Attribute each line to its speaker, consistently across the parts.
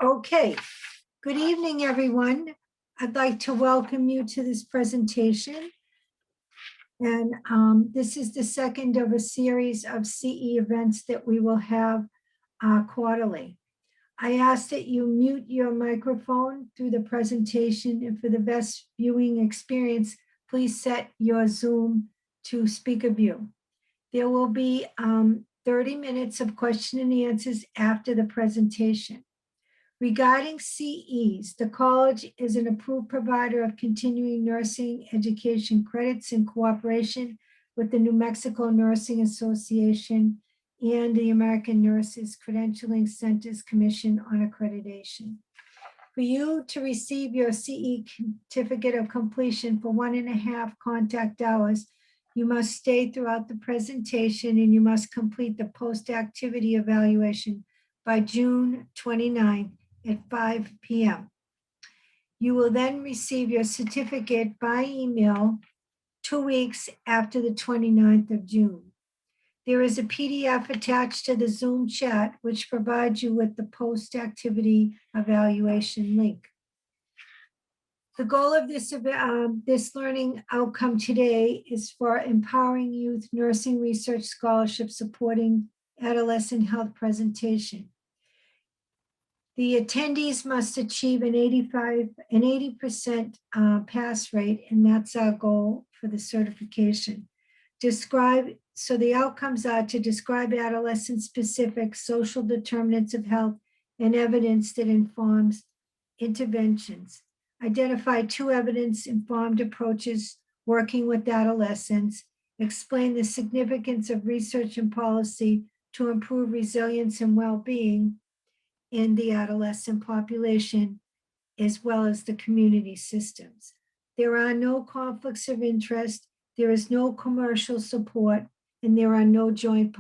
Speaker 1: Okay, good evening, everyone. I'd like to welcome you to this presentation. And this is the second of a series of CE events that we will have quarterly. I ask that you mute your microphone through the presentation, and for the best viewing experience, please set your Zoom to speaker view. There will be 30 minutes of question and answers after the presentation. Regarding CEs, the college is an approved provider of continuing nursing education credits in cooperation with the New Mexico Nursing Association and the American Nurses Credentialing Centers Commission on Accreditation. For you to receive your CE certificate of completion for 1.5 contact hours, you must stay throughout the presentation and you must complete the post-activity evaluation by June 29th at 5 p.m. You will then receive your certificate by email 2 weeks after the 29th of June. There is a PDF attached to the Zoom chat, which provides you with the post-activity evaluation link. The goal of this learning outcome today is for empowering youth nursing research scholarship supporting adolescent health presentation. The attendees must achieve an 80% pass rate, and that's our goal for the certification. So the outcomes are to describe adolescent-specific social determinants of health and evidence that informs interventions. Identify 2 evidence-informed approaches working with adolescents. Explain the significance of research and policy to improve resilience and well-being in the adolescent population, as well as the community systems. There are no conflicts of interest, there is no commercial support, and there are no joint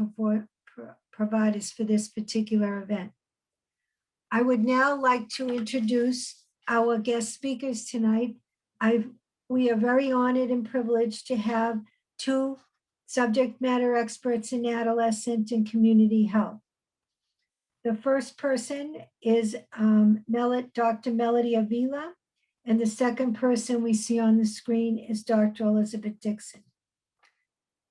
Speaker 1: providers for this particular event. I would now like to introduce our guest speakers tonight. We are very honored and privileged to have 2 subject matter experts in adolescent and community health. The first person is Dr. Melody Avila, and the second person we see on the screen is Dr. Elizabeth Dixon.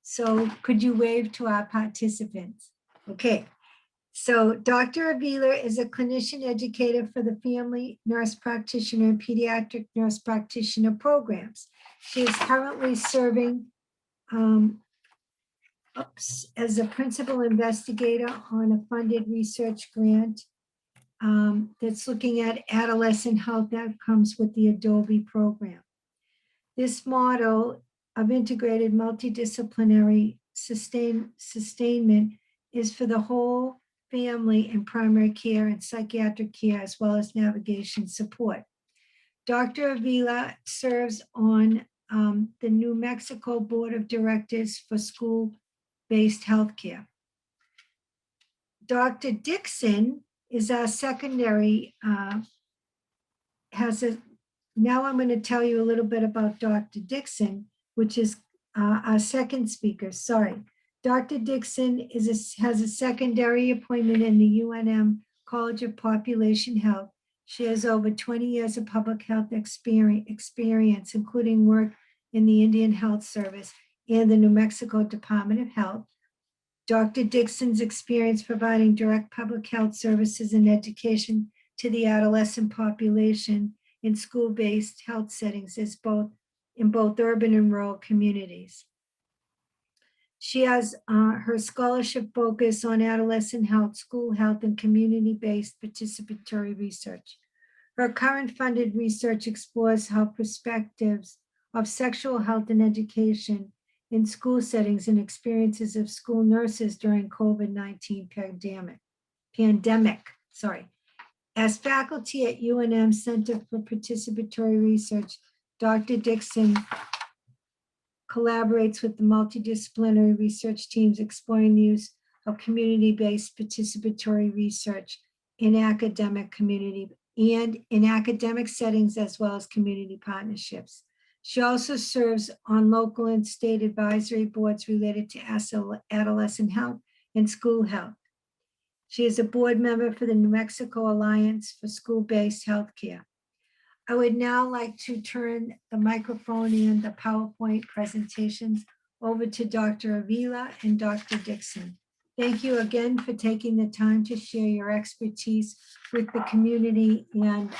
Speaker 1: So could you wave to our participants? Okay, so Dr. Avila is a clinician educator for the family nurse practitioner and pediatric nurse practitioner programs. She is currently serving as a principal investigator on a funded research grant that's looking at adolescent health outcomes with the ADOBE program. This model of integrated multidisciplinary sustainment is for the whole family in primary care and psychiatric care, as well as navigation support. Dr. Avila serves on the New Mexico Board of Directors for School-Based Healthcare. Dr. Dixon is our secondary, now I'm going to tell you a little bit about Dr. Dixon, which is our second speaker, sorry. Dr. Dixon has a secondary appointment in the UNM College of Population Health. She has over 20 years of public health experience, including work in the Indian Health Service and the New Mexico Department of Health. Dr. Dixon's experience providing direct public health services and education to the adolescent population in school-based health settings is in both urban and rural communities. She has her scholarship focus on adolescent health, school health, and community-based participatory research. Her current funded research explores how perspectives of sexual health and education in school settings and experiences of school nurses during COVID-19 pandemic. As faculty at UNM Center for Participatory Research, Dr. Dixon collaborates with the multidisciplinary research teams exploring the use of community-based participatory research in academic settings, as well as community partnerships. She also serves on local and state advisory boards related to adolescent health and school health. She is a board member for the New Mexico Alliance for School-Based Healthcare. I would now like to turn the microphone and the PowerPoint presentations over to Dr. Avila and Dr. Dixon. Thank you again for taking the time to share your expertise with the community and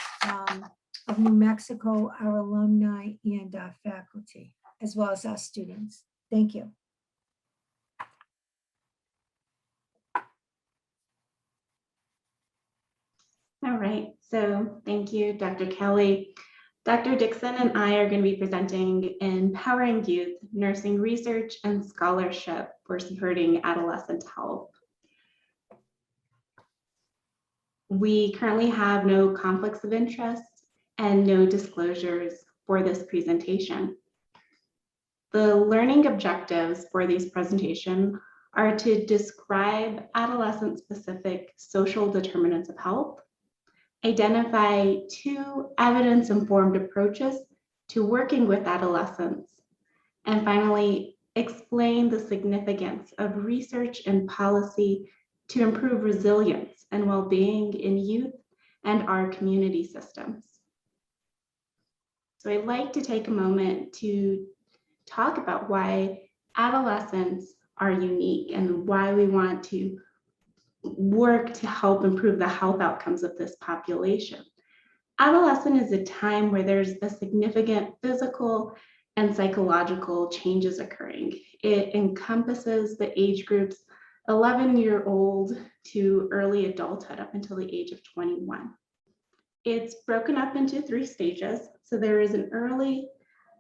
Speaker 1: of New Mexico, our alumni and our faculty, as well as our students. Thank you.
Speaker 2: All right, so thank you, Dr. Kelly. Dr. Dixon and I are going to be presenting Empowering Youth, Nursing Research and Scholarship for Supporting Adolescent Health. We currently have no conflicts of interest and no disclosures for this presentation. The learning objectives for this presentation are to describe adolescent-specific social determinants of health, identify 2 evidence-informed approaches to working with adolescents, and finally, explain the significance of research and policy to improve resilience and well-being in youth and our community systems. So I'd like to take a moment to talk about why adolescents are unique and why we want to work to help improve the health outcomes of this population. Adolescent is a time where there's a significant physical and psychological changes occurring. It encompasses the age groups 11-year-old to early adulthood up until the age of 21. It's broken up into 3 stages. So there is an early,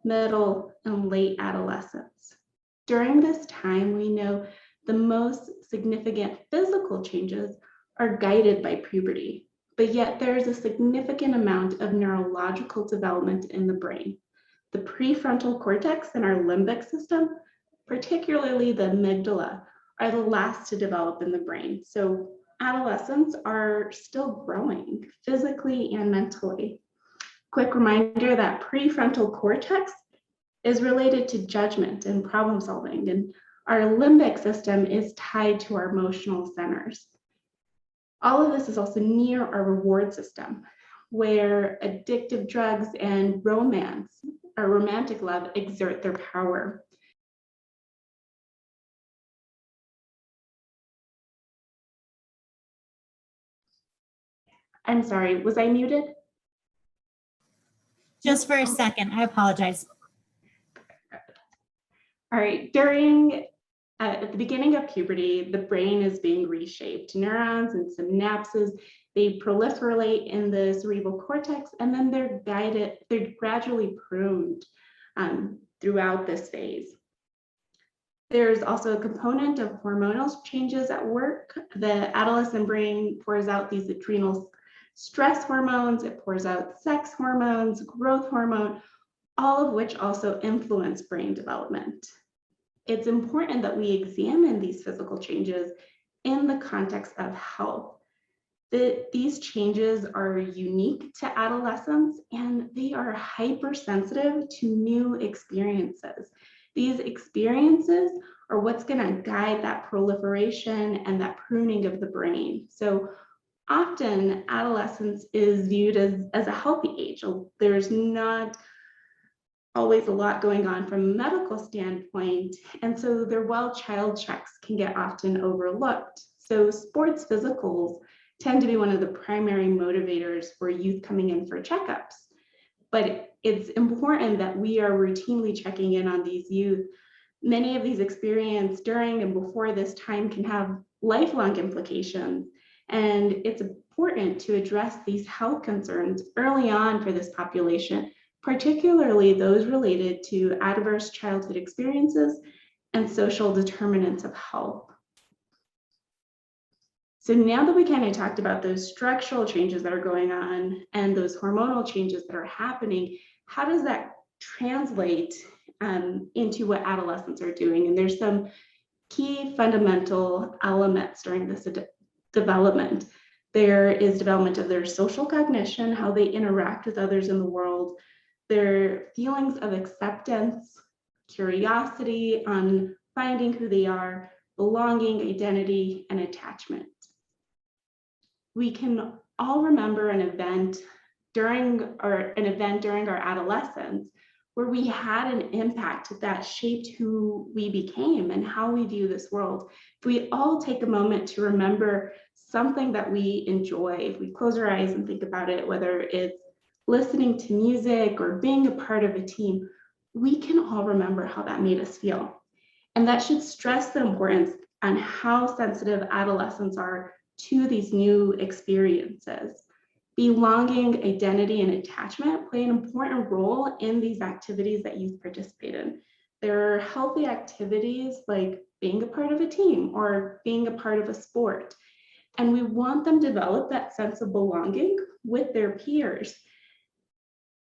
Speaker 2: middle, and late adolescence. During this time, we know the most significant physical changes are guided by puberty, but yet there is a significant amount of neurological development in the brain. The prefrontal cortex and our limbic system, particularly the amygdala, are the last to develop in the brain. So adolescents are still growing physically and mentally. Quick reminder that prefrontal cortex is related to judgment and problem solving, and our limbic system is tied to our emotional centers. All of this is also near our reward system, where addictive drugs and romance, or romantic love, exert their power. I'm sorry, was I muted?
Speaker 3: Just for a second, I apologize.
Speaker 2: All right, at the beginning of puberty, the brain is being reshaped. Neurons and synapses, they proliferate in the cerebral cortex, and then they're gradually pruned throughout this phase. There's also a component of hormonal changes at work. The adolescent brain pours out these adrenal stress hormones, it pours out sex hormones, growth hormone, all of which also influence brain development. It's important that we examine these physical changes in the context of health. These changes are unique to adolescents and they are hypersensitive to new experiences. These experiences are what's going to guide that proliferation and that pruning of the brain. So often adolescence is viewed as a healthy age. There's not always a lot going on from a medical standpoint, and so their well child checks can get often overlooked. So sports physicals tend to be one of the primary motivators for youth coming in for checkups. But it's important that we are routinely checking in on these youth. Many of these experiences during and before this time can have lifelong implications, and it's important to address these health concerns early on for this population, particularly those related to adverse childhood experiences and social determinants of health. So now that we kind of talked about those structural changes that are going on and those hormonal changes that are happening, how does that translate into what adolescents are doing? And there's some key fundamental elements during this development. There is development of their social cognition, how they interact with others in the world, their feelings of acceptance, curiosity on finding who they are, belonging, identity, and attachment. we can all remember an event during our adolescence where we had an impact that shaped who we became and how we view this world. If we all take a moment to remember something that we enjoy, if we close our eyes and think about it, whether it's listening to music or being a part of a team, we can all remember how that made us feel. And that should stress the importance on how sensitive adolescents are to these new experiences. Belonging, identity, and attachment play an important role in these activities that youth participate in. There are healthy activities like being a part of a team or being a part of a sport. And we want them to develop that sense of belonging with their peers.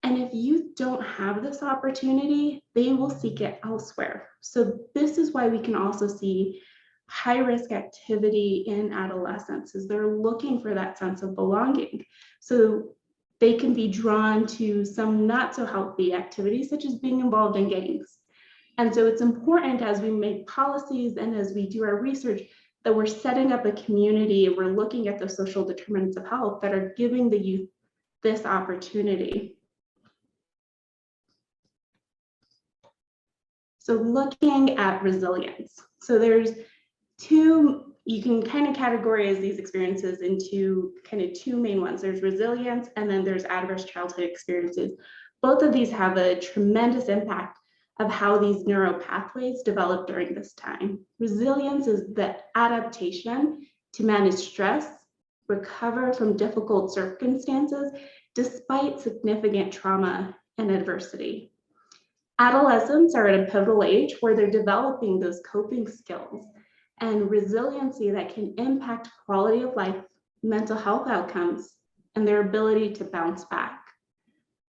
Speaker 2: And if youth don't have this opportunity, they will seek it elsewhere. So this is why we can also see high-risk activity in adolescence, is they're looking for that sense of belonging. So they can be drawn to some not so healthy activities, such as being involved in gangs. And so it's important as we make policies and as we do our research that we're setting up a community and we're looking at the social determinants of health that are giving the youth this opportunity. So looking at resilience. So there's two, you can kind of categorize these experiences into kind of two main ones. There's resilience and then there's adverse childhood experiences. Both of these have a tremendous impact of how these neural pathways develop during this time. Resilience is the adaptation to manage stress, recover from difficult circumstances, despite significant trauma and adversity. Adolescents are at a pivotal age where they're developing those coping skills and resiliency that can impact quality of life, mental health outcomes, and their ability to bounce back.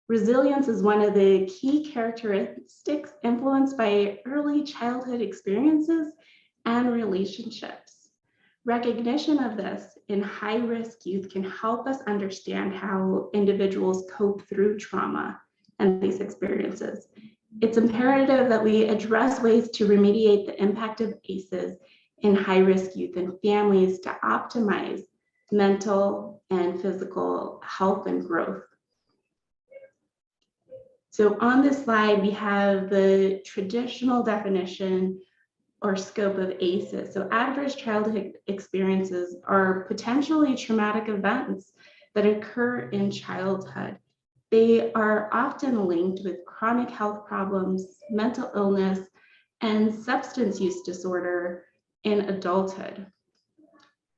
Speaker 2: Resilience is one of the key characteristics influenced by early childhood experiences and relationships. Recognition of this in high-risk youth can help us understand how individuals cope through trauma and these experiences. It's imperative that we address ways to remediate the impact of ACEs in high-risk youth and families to optimize mental and physical health and growth. So on this slide, we have the traditional definition or scope of ACEs. So adverse childhood experiences are potentially traumatic events that occur in childhood. They are often linked with chronic health problems, mental illness, and substance use disorder in adulthood.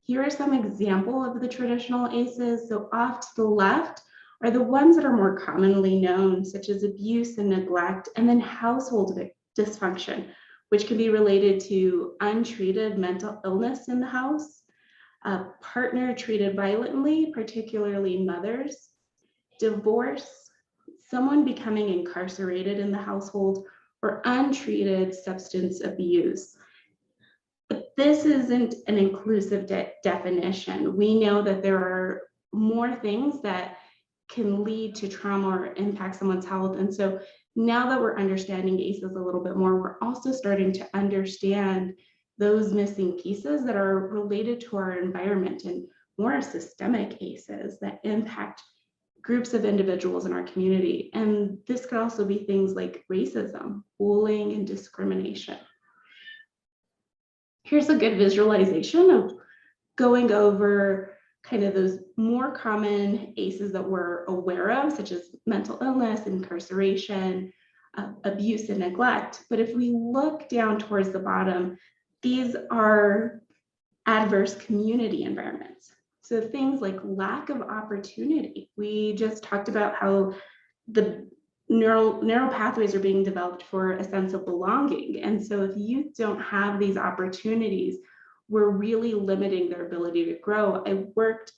Speaker 2: Here are some examples of the traditional ACEs. So off to the left are the ones that are more commonly known, such as abuse and neglect, and then household dysfunction, which can be related to untreated mental illness in the house, a partner treated violently, particularly mothers, divorce, someone becoming incarcerated in the household, or untreated substance abuse. But this isn't an inclusive definition. We know that there are more things that can lead to trauma or impact someone's health. And so now that we're understanding ACEs a little bit more, we're also starting to understand those missing pieces that are related to our environment and more systemic ACEs that impact groups of individuals in our community. And this could also be things like racism, bullying, and discrimination. Here's a good visualization of going over kind of those more common ACEs that we're aware of, such as mental illness, incarceration, abuse, and neglect. But if we look down towards the bottom, these are adverse community environments. So things like lack of opportunity. We just talked about how the neural pathways are being developed for a sense of belonging. And so if youth don't have these opportunities, we're really limiting their ability to grow. I worked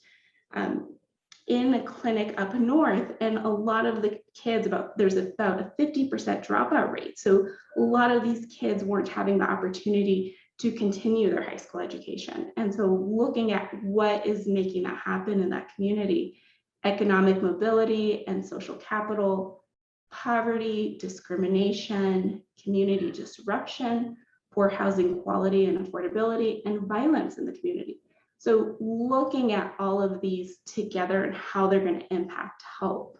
Speaker 2: in a clinic up north, and a lot of the kids, there's about a 50% dropout rate. So a lot of these kids weren't having the opportunity to continue their high school education. And so looking at what is making that happen in that community, economic mobility and social capital, poverty, discrimination, community disruption, poor housing quality and affordability, and violence in the community. So looking at all of these together and how they're going to impact health.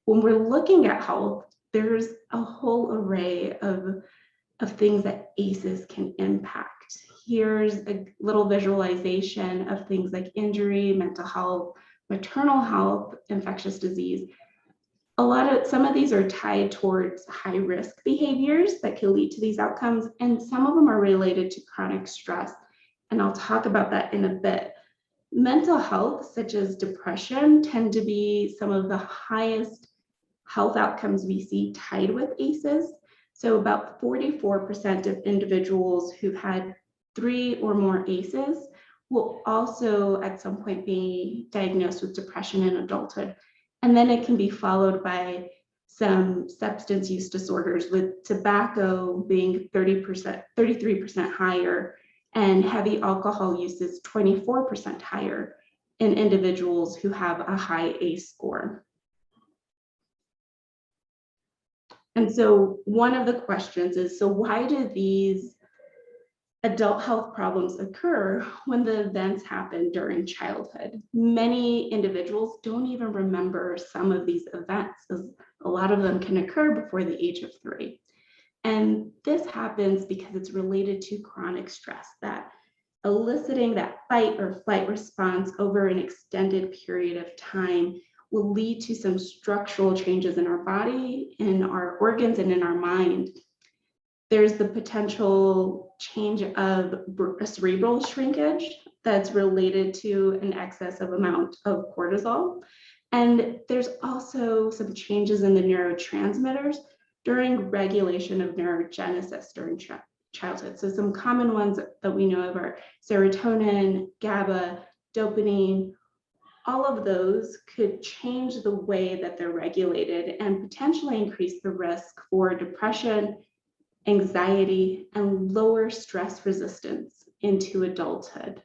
Speaker 2: When we're looking at health, there's a whole array of things that ACEs can impact. Here's a little visualization of things like injury, mental health, maternal health, infectious disease. Some of these are tied towards high risk behaviors that can lead to these outcomes, and some of them are related to chronic stress. And I'll talk about that in a bit. Mental health, such as depression, tend to be some of the highest health outcomes we see tied with ACEs. So about 44% of individuals who've had 3 or more ACEs will also at some point be diagnosed with depression in adulthood. And then it can be followed by some substance use disorders, with tobacco being 33% higher, and heavy alcohol use is 24% higher in individuals who have a high ACE score. And so one of the questions is, so why do these adult health problems occur when the events happen during childhood? Many individuals don't even remember some of these events, as a lot of them can occur before the age of 3. And this happens because it's related to chronic stress, that eliciting that fight or flight response over an extended period of time will lead to some structural changes in our body, in our organs, and in our mind. There's the potential change of cerebral shrinkage that's related to an excessive amount of cortisol. And there's also some changes in the neurotransmitters during regulation of neurogenesis during childhood. So some common ones that we know of are serotonin, GABA, dopamine. All of those could change the way that they're regulated and potentially increase the risk for depression, anxiety, and lower stress resistance into adulthood.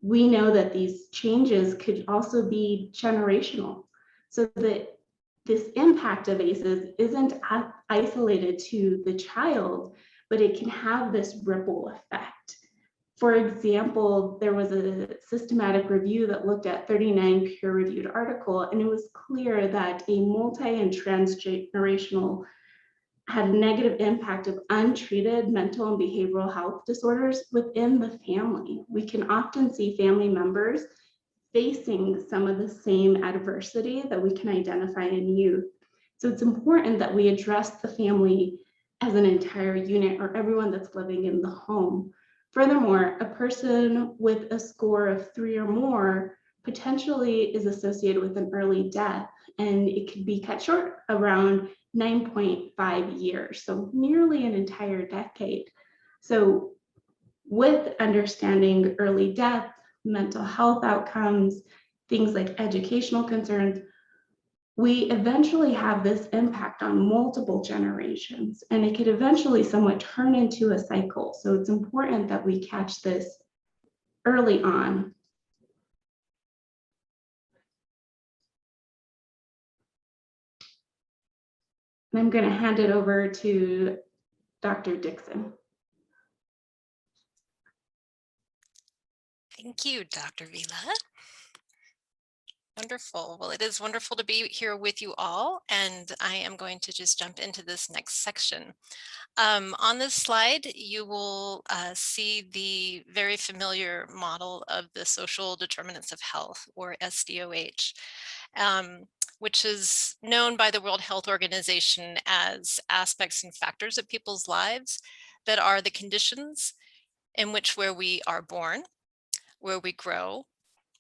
Speaker 2: We know that these changes could also be generational, so that this impact of ACEs isn't isolated to the child, but it can have this ripple effect. For example, there was a systematic review that looked at 39 peer-reviewed articles, and it was clear that a multi- and transgenerational had a negative impact of untreated mental and behavioral health disorders within the family. We can often see family members facing some of the same adversity that we can identify in youth. So it's important that we address the family as an entire unit, or everyone that's living in the home. Furthermore, a person with a score of 3 or more potentially is associated with an early death, and it could be cut short around 9.5 years, so nearly an entire decade. So with understanding early death, mental health outcomes, things like educational concerns, we eventually have this impact on multiple generations, and it could eventually somewhat turn into a cycle. So it's important that we catch this early on. And I'm going to hand it over to Dr. Dixon.
Speaker 4: Thank you, Dr. Vila. Wonderful. Well, it is wonderful to be here with you all, and I am going to just jump into this next section. On this slide, you will see the very familiar model of the social determinants of health, or SDOH, which is known by the World Health Organization as aspects and factors of people's lives that are the conditions in which where we are born, where we grow,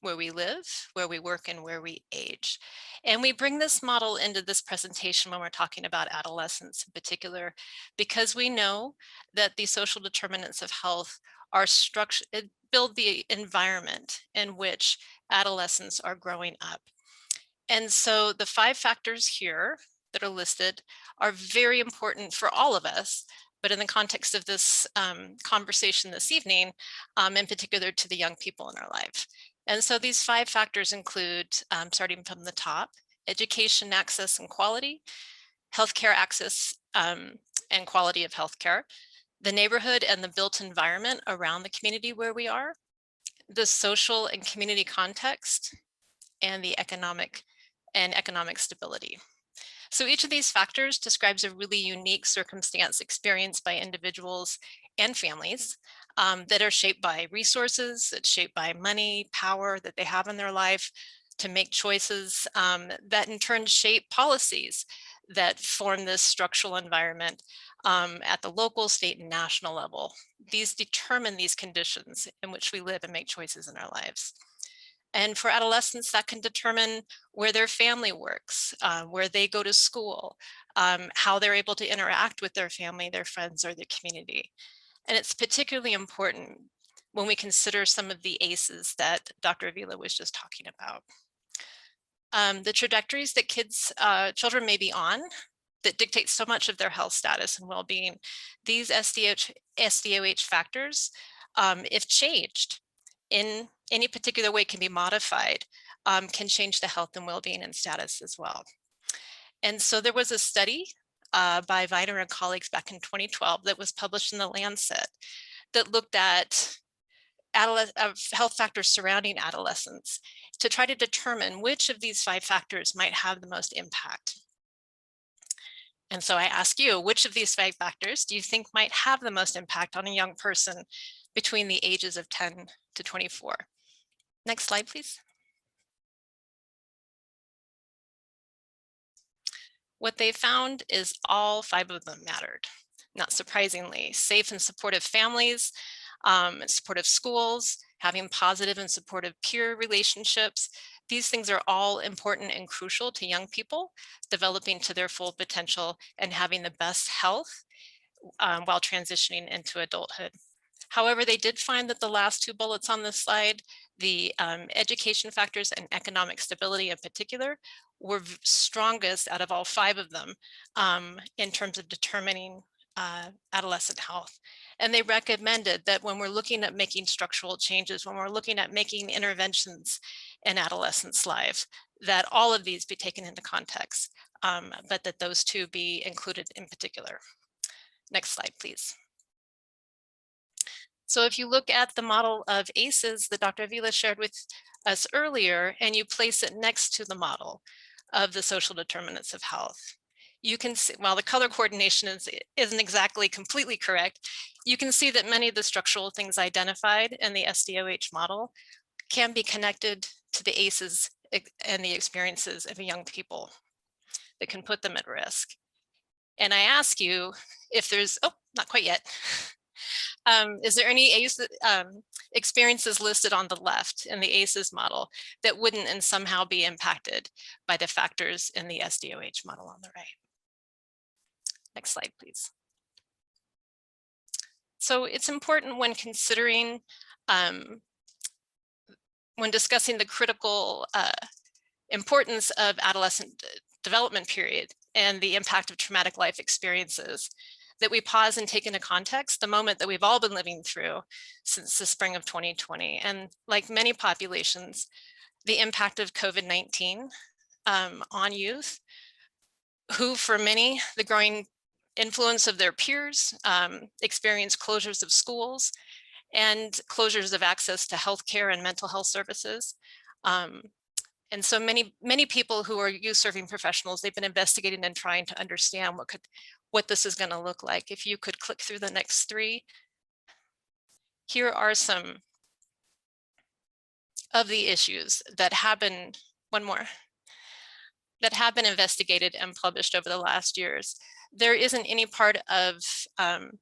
Speaker 4: where we live, where we work, and where we age. And we bring this model into this presentation when we're talking about adolescence in particular, because we know that the social determinants of health are structured, build the environment in which adolescents are growing up. And so the 5 factors here that are listed are very important for all of us, but in the context of this conversation this evening, in particular to the young people in our life. And so these 5 factors include, starting from the top, education, access, and quality, healthcare access, and quality of healthcare, the neighborhood and the built environment around the community where we are, the social and community context, and the economic stability. So each of these factors describes a really unique circumstance experienced by individuals and families that are shaped by resources, it's shaped by money, power that they have in their life to make choices that in turn shape policies that form this structural environment at the local, state, and national level. These determine these conditions in which we live and make choices in our lives. And for adolescents, that can determine where their family works, where they go to school, how they're able to interact with their family, their friends, or their community. And it's particularly important when we consider some of the ACEs that Dr. Avila was just talking about. The trajectories that children may be on that dictate so much of their health status and well-being, these SDOH factors, if changed in any particular way, can be modified, can change the health and well-being and status as well. And so there was a study by Viner and colleagues back in 2012 that was published in the Lancet that looked at health factors surrounding adolescence to try to determine which of these 5 factors might have the most impact. And so I ask you, which of these 5 factors do you think might have the most impact on a young person between the ages of 10 to 24? Next slide, please. What they found is all 5 of them mattered. Not surprisingly, safe and supportive families, supportive schools, having positive and supportive peer relationships. These things are all important and crucial to young people developing to their full potential and having the best health while transitioning into adulthood. However, they did find that the last 2 bullets on this slide, the education factors and economic stability in particular, were strongest out of all 5 of them in terms of determining adolescent health. And they recommended that when we're looking at making structural changes, when we're looking at making interventions in adolescents' lives, that all of these be taken into context, but that those 2 be included in particular. Next slide, please. So if you look at the model of ACEs that Dr. Avila shared with us earlier, and you place it next to the model of the social determinants of health, you can see, while the color coordination isn't exactly completely correct, you can see that many of the structural things identified in the SDOH model can be connected to the ACEs and the experiences of young people that can put them at risk. And I ask you if there's, oh, not quite yet. Is there any ACE experiences listed on the left in the ACEs model that wouldn't and somehow be impacted by the factors in the SDOH model on the right? Next slide, please. So it's important when considering, when discussing the critical importance of adolescent development period and the impact of traumatic life experiences, that we pause and take into context the moment that we've all been living through since the spring of 2020. And like many populations, the impact of COVID-19 on youth, who for many, the growing influence of their peers, experience closures of schools and closures of access to healthcare and mental health services. And so many people who are youth serving professionals, they've been investigating and trying to understand what this is going to look like. If you could click through the next 3. Here are some of the issues that have been, one more, that have been investigated and published over the last years. There isn't any part of an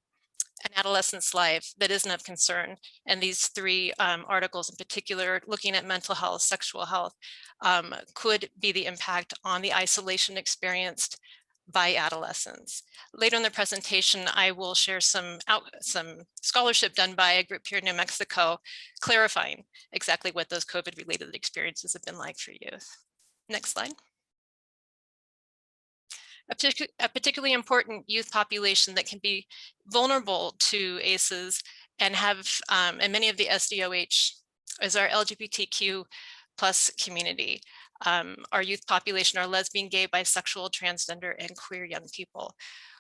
Speaker 4: adolescent's life that isn't of concern. And these 3 articles in particular, looking at mental health, sexual health, could be the impact on the isolation experienced by adolescents. Later in the presentation, I will share some scholarship done by a group here in New Mexico, clarifying exactly what those COVID-related experiences have been like for youth. Next slide. A particularly important youth population that can be vulnerable to ACEs and have, and many of the SDOH is our LGBTQ plus community. Our youth population are lesbian, gay, bisexual, transgender, and queer young people.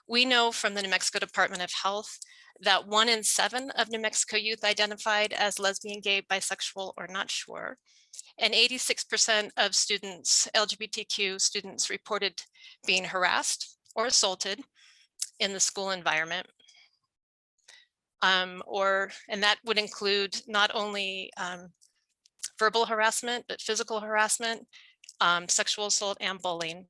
Speaker 4: We know from the New Mexico Department of Health that 1 in 7 of New Mexico youth identified as lesbian, gay, bisexual, or not sure. And 86% of students, LGBTQ students, reported being harassed or assaulted in the school environment. And that would include not only verbal harassment, but physical harassment, sexual assault, and bullying.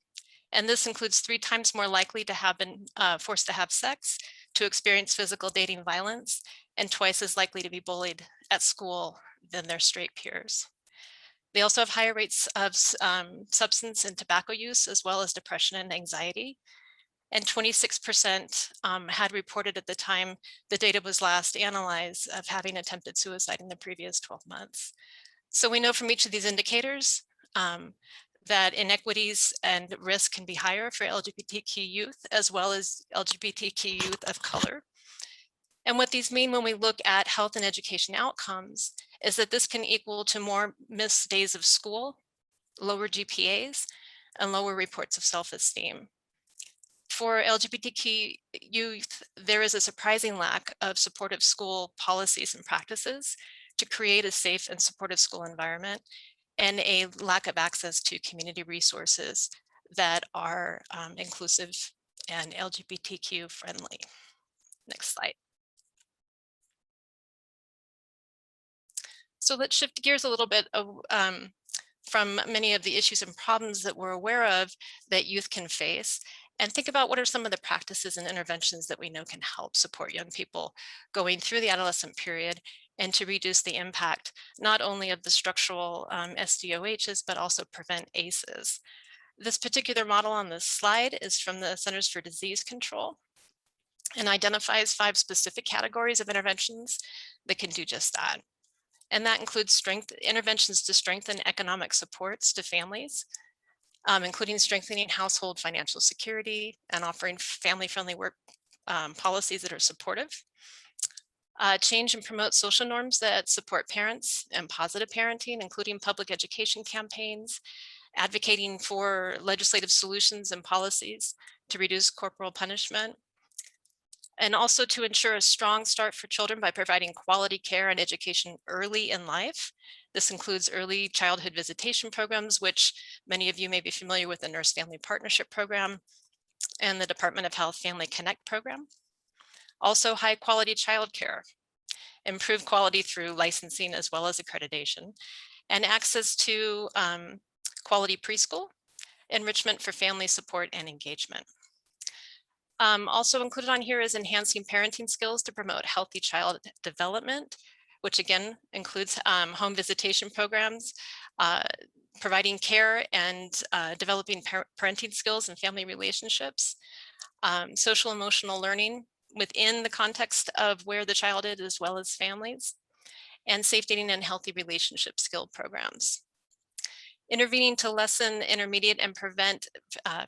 Speaker 4: And this includes 3 times more likely to have been forced to have sex, to experience physical dating violence, and twice as likely to be bullied at school than their straight peers. They also have higher rates of substance and tobacco use, as well as depression and anxiety. And 26% had reported at the time the data was last analyzed of having attempted suicide in the previous 12 months. So we know from each of these indicators that inequities and risk can be higher for LGBTQ youth, as well as LGBTQ youth of color. And what these mean when we look at health and education outcomes is that this can equal to more missed days of school, lower GPAs, and lower reports of self-esteem. For LGBTQ youth, there is a surprising lack of supportive school policies and practices to create a safe and supportive school environment, and a lack of access to community resources that are inclusive and LGBTQ friendly. Next slide. So let's shift gears a little bit from many of the issues and problems that we're aware of that youth can face, and think about what are some of the practices and interventions that we know can help support young people going through the adolescent period and to reduce the impact not only of the structural SDOHs, but also prevent ACEs. This particular model on this slide is from the Centers for Disease Control and identifies 5 specific categories of interventions that can do just that. And that includes interventions to strengthen economic supports to families, including strengthening household financial security and offering family-friendly work policies that are supportive. Change and promote social norms that support parents and positive parenting, including public education campaigns, advocating for legislative solutions and policies to reduce corporal punishment, and also to ensure a strong start for children by providing quality care and education early in life. This includes early childhood visitation programs, which many of you may be familiar with the Nurse Family Partnership Program and the Department of Health Family Connect program. Also high quality childcare, improved quality through licensing as well as accreditation, and access to quality preschool, enrichment for family support and engagement. Also included on here is enhancing parenting skills to promote healthy child development, which again includes home visitation programs, providing care and developing parenting skills and family relationships, social emotional learning within the context of where the child is, as well as families, and safe dating and healthy relationship skill programs. Intervening to lessen, intermediate, and prevent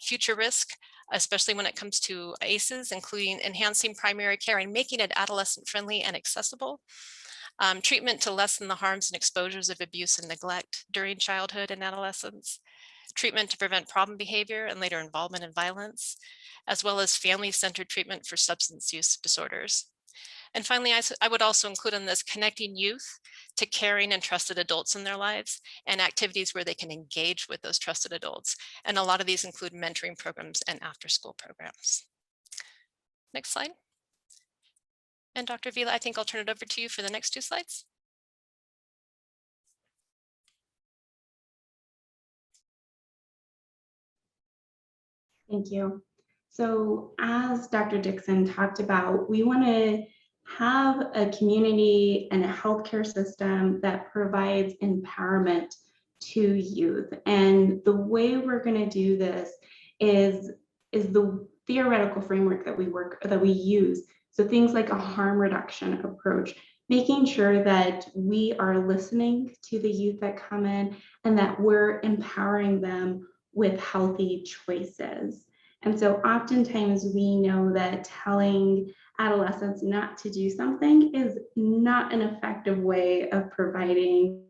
Speaker 4: future risk, especially when it comes to ACEs, including enhancing primary care and making it adolescent friendly and accessible. Treatment to lessen the harms and exposures of abuse and neglect during childhood and adolescence. Treatment to prevent problem behavior and later involvement in violence, as well as family-centered treatment for substance use disorders. And finally, I would also include in this connecting youth to caring and trusted adults in their lives and activities where they can engage with those trusted adults. And a lot of these include mentoring programs and after-school programs. Next slide. And Dr. Vila, I think I'll turn it over to you for the next 2 slides.
Speaker 2: Thank you. So as Dr. Dixon talked about, we want to have a community and a healthcare system that provides empowerment to youth. And the way we're going to do this is the theoretical framework that we use. So things like a harm reduction approach, making sure that we are listening to the youth that come in and that we're empowering them with healthy choices. And so oftentimes we know that telling adolescents not to do something is not an effective way of providing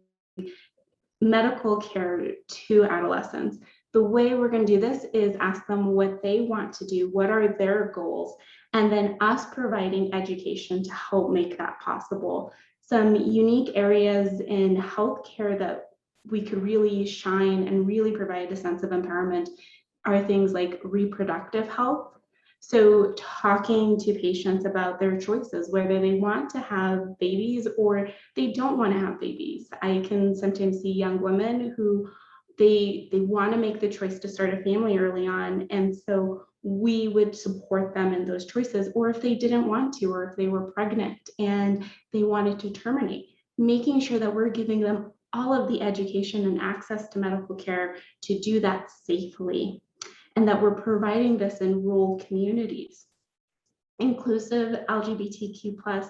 Speaker 2: medical care to adolescents. The way we're going to do this is ask them what they want to do, what are their goals, and then us providing education to help make that possible. Some unique areas in healthcare that we could really shine and really provide a sense of empowerment are things like reproductive health. So talking to patients about their choices, whether they want to have babies or they don't want to have babies. I can sometimes see young women who they want to make the choice to start a family early on. And so we would support them in those choices, or if they didn't want to, or if they were pregnant and they wanted to terminate, making sure that we're giving them all of the education and access to medical care to do that safely, and that we're providing this in rural communities. Inclusive LGBTQ plus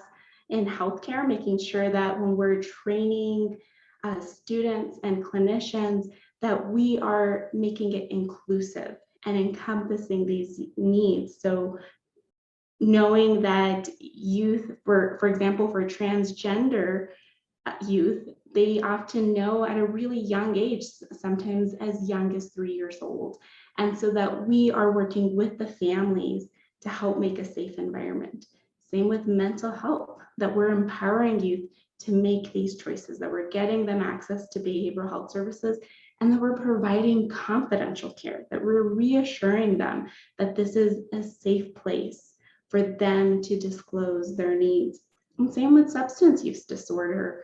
Speaker 2: in healthcare, making sure that when we're training students and clinicians, that we are making it inclusive and encompassing these needs. So knowing that youth, for example, for transgender youth, they often know at a really young age, sometimes as young as 3 years old. And so that we are working with the families to help make a safe environment. Same with mental health, that we're empowering youth to make these choices, that we're getting them access to behavioral health services, and that we're providing confidential care, that we're reassuring them that this is a safe place for them to disclose their needs. And same with substance use disorder.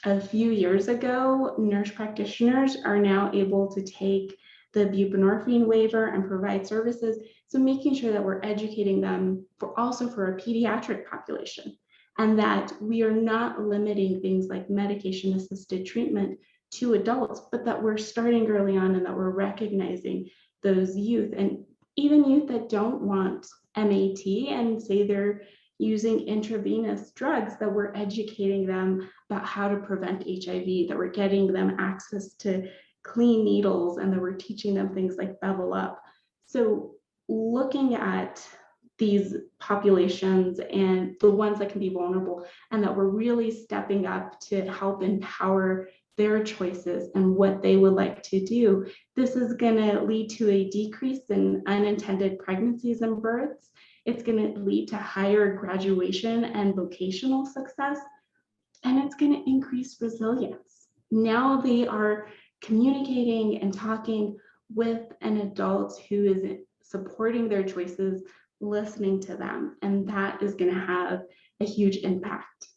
Speaker 2: A few years ago, nurse practitioners are now able to take the buprenorphine waiver and provide services. So making sure that we're educating them also for a pediatric population, and that we are not limiting things like medication assisted treatment to adults, but that we're starting early on and that we're recognizing those youth, and even youth that don't want MAT and say they're using intravenous drugs, that we're educating them about how to prevent HIV, that we're getting them access to clean needles, and that we're teaching them things like Bevel Up. So looking at these populations and the ones that can be vulnerable, and that we're really stepping up to help empower their choices and what they would like to do. This is going to lead to a decrease in unintended pregnancies and births. It's going to lead to higher graduation and vocational success, and it's going to increase resilience. Now they are communicating and talking with an adult who is supporting their choices, listening to them, and that is going to have a huge impact.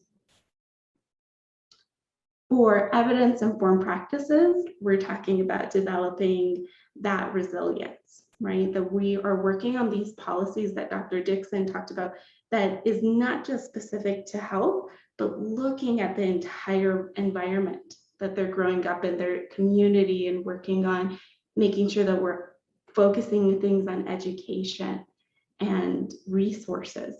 Speaker 2: For evidence-informed practices, we're talking about developing that resilience, right? That we are working on these policies that Dr. Dixon talked about, that is not just specific to health, but looking at the entire environment that they're growing up in, their community, and working on making sure that we're focusing things on education and resources.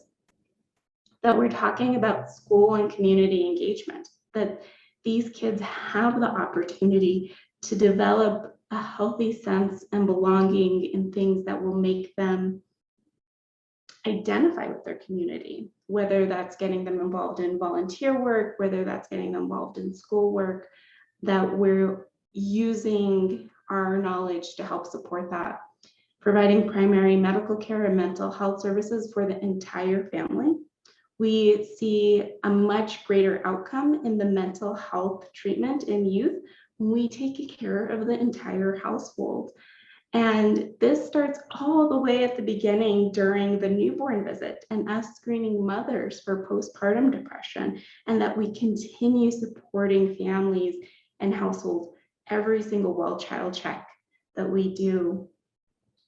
Speaker 2: That we're talking about school and community engagement, that these kids have the opportunity to develop a healthy sense and belonging in things that will make them identify with their community, whether that's getting them involved in volunteer work, whether that's getting them involved in schoolwork, that we're using our knowledge to help support that. Providing primary medical care and mental health services for the entire family. We see a much greater outcome in the mental health treatment in youth when we take care of the entire household. And this starts all the way at the beginning during the newborn visit, and us screening mothers for postpartum depression, and that we continue supporting families and households every single well-child check that we do,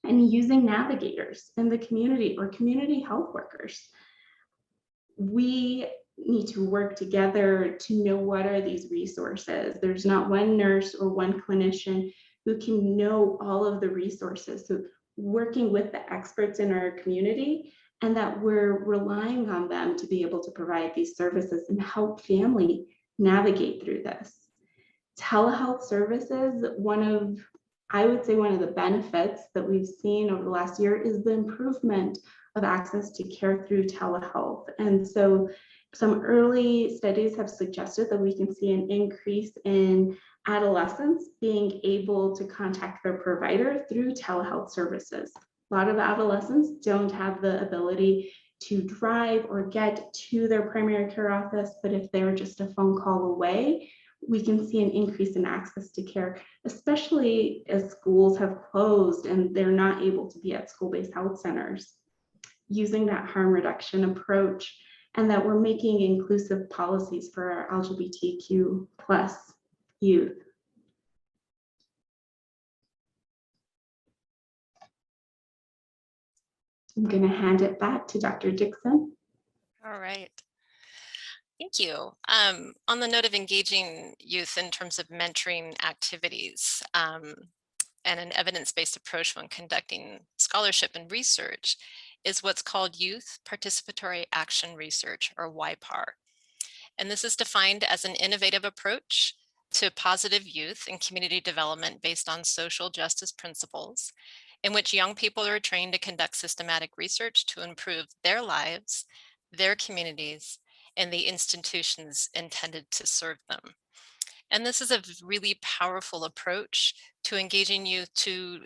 Speaker 2: and using navigators in the community or community health workers. We need to work together to know what are these resources. There's not one nurse or one clinician who can know all of the resources. So working with the experts in our community, and that we're relying on them to be able to provide these services and help family navigate through this. Telehealth services, I would say one of the benefits that we've seen over the last year is the improvement of access to care through telehealth. And so Some early studies have suggested that we can see an increase in adolescents being able to contact their provider through telehealth services. A lot of adolescents don't have the ability to drive or get to their primary care office, but if they're just a phone call away, we can see an increase in access to care, especially as schools have closed and they're not able to be at school-based health centers. Using that harm reduction approach, and that we're making inclusive policies for our LGBTQ plus youth. I'm going to hand it back to Dr. Dixon.
Speaker 4: All right. Thank you. On the note of engaging youth in terms of mentoring activities and an evidence-based approach when conducting scholarship and research is what's called Youth Participatory Action Research, or YPAR. And this is defined as an innovative approach to positive youth and community development based on social justice principles, in which young people are trained to conduct systematic research to improve their lives, their communities, and the institutions intended to serve them. And this is a really powerful approach to engaging youth to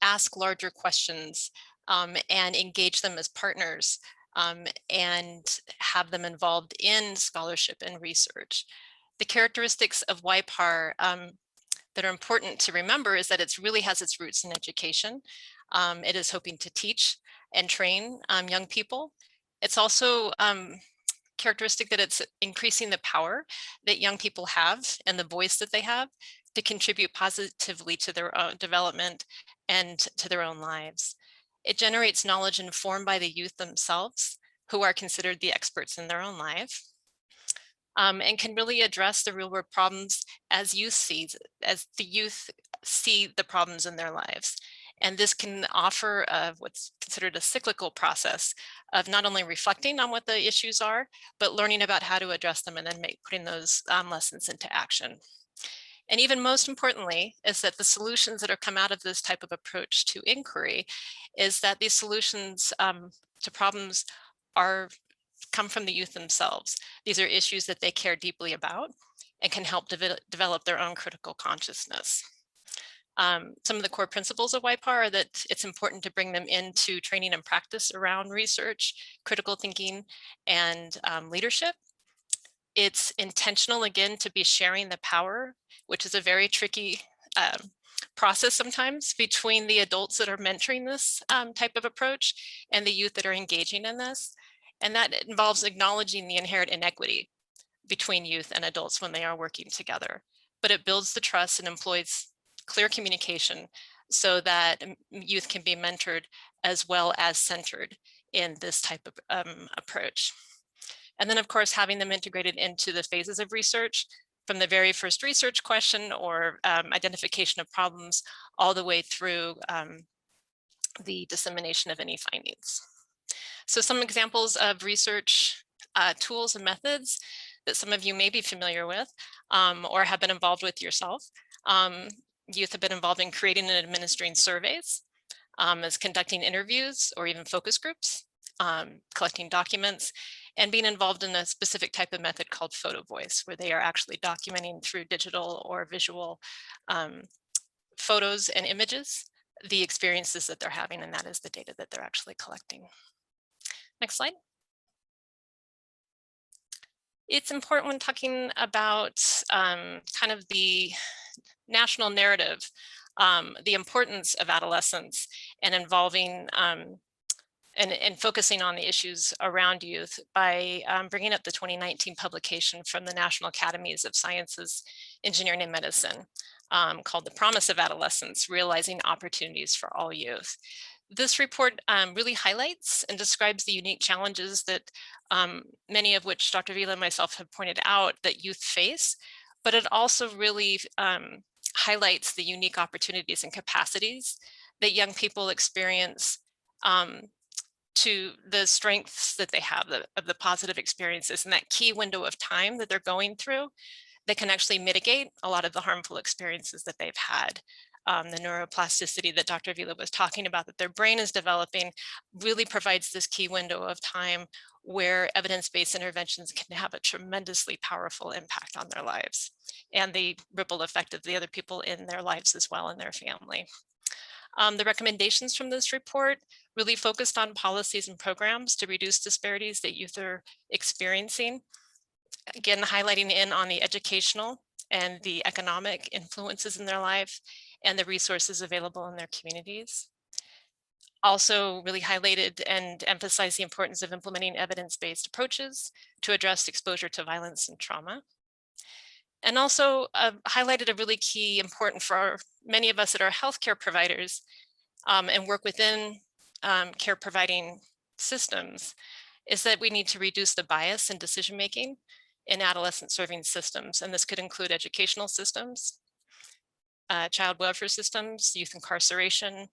Speaker 4: ask larger questions and engage them as partners and have them involved in scholarship and research. The characteristics of YPAR that are important to remember is that it really has its roots in education. It is hoping to teach and train young people. It's also characteristic that it's increasing the power that young people have and the voice that they have to contribute positively to their own development and to their own lives. It generates knowledge informed by the youth themselves, who are considered the experts in their own life, and can really address the real world problems as the youth see the problems in their lives. And this can offer what's considered a cyclical process of not only reflecting on what the issues are, but learning about how to address them and then putting those lessons into action. And even most importantly, is that the solutions that are come out of this type of approach to inquiry is that these solutions to problems come from the youth themselves. These are issues that they care deeply about and can help develop their own critical consciousness. Some of the core principles of YPAR are that it's important to bring them into training and practice around research, critical thinking, and leadership. It's intentional, again, to be sharing the power, which is a very tricky process sometimes between the adults that are mentoring this type of approach and the youth that are engaging in this. And that involves acknowledging the inherent inequity between youth and adults when they are working together. But it builds the trust and employs clear communication so that youth can be mentored as well as centered in this type of approach. And then, of course, having them integrated into the phases of research, from the very first research question or identification of problems all the way through the dissemination of any findings. So some examples of research tools and methods that some of you may be familiar with or have been involved with yourself. Youth have been involved in creating and administering surveys, as conducting interviews or even focus groups, collecting documents, and being involved in a specific type of method called photo voice, where they are actually documenting through digital or visual photos and images the experiences that they're having, and that is the data that they're actually collecting. Next slide. It's important when talking about kind of the national narrative, the importance of adolescence and involving and focusing on the issues around youth by bringing up the 2019 publication from the National Academies of Sciences, Engineering, and Medicine called The Promise of Adolescence, Realizing Opportunities for All Youth. This report really highlights and describes the unique challenges that many of which Dr. Vila and myself have pointed out that youth face, but it also really highlights the unique opportunities and capacities that young people experience to the strengths that they have, of the positive experiences, and that key window of time that they're going through that can actually mitigate a lot of the harmful experiences that they've had. The neuroplasticity that Dr. Vila was talking about, that their brain is developing, really provides this key window of time where evidence-based interventions can have a tremendously powerful impact on their lives and the ripple effect of the other people in their lives as well and their family. The recommendations from this report really focused on policies and programs to reduce disparities that youth are experiencing. Again, highlighting in on the educational and the economic influences in their life and the resources available in their communities. Also really highlighted and emphasized the importance of implementing evidence-based approaches to address exposure to violence and trauma. And also highlighted a really key important for many of us that are healthcare providers and work within care providing systems, is that we need to reduce the bias in decision-making in adolescent serving systems. And this could include educational systems, child welfare systems, youth incarceration,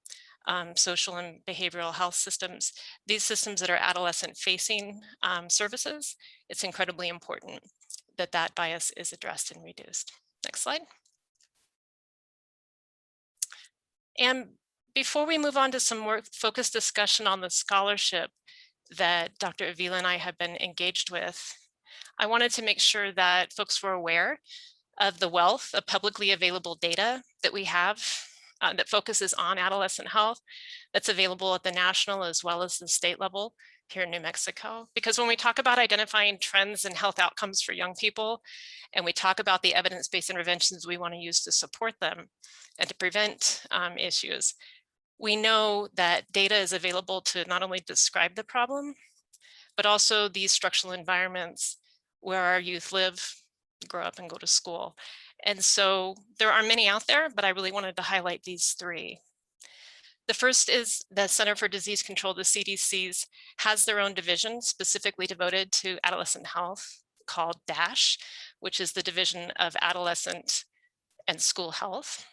Speaker 4: social and behavioral health systems. These systems that are adolescent facing services, it's incredibly important that that bias is addressed and reduced. Next slide. And before we move on to some more focused discussion on the scholarship that Dr. Avila and I have been engaged with, I wanted to make sure that folks were aware of the wealth of publicly available data that we have that focuses on adolescent health that's available at the national as well as the state level here in New Mexico. Because when we talk about identifying trends in health outcomes for young people, and we talk about the evidence-based interventions we want to use to support them and to prevent issues, we know that data is available to not only describe the problem, but also these structural environments where our youth live, grow up, and go to school. And so there are many out there, but I really wanted to highlight these three. The first is the Center for Disease Control, the CDC's, has their own division specifically devoted to adolescent health called DASH, which is the Division of Adolescent and School Health.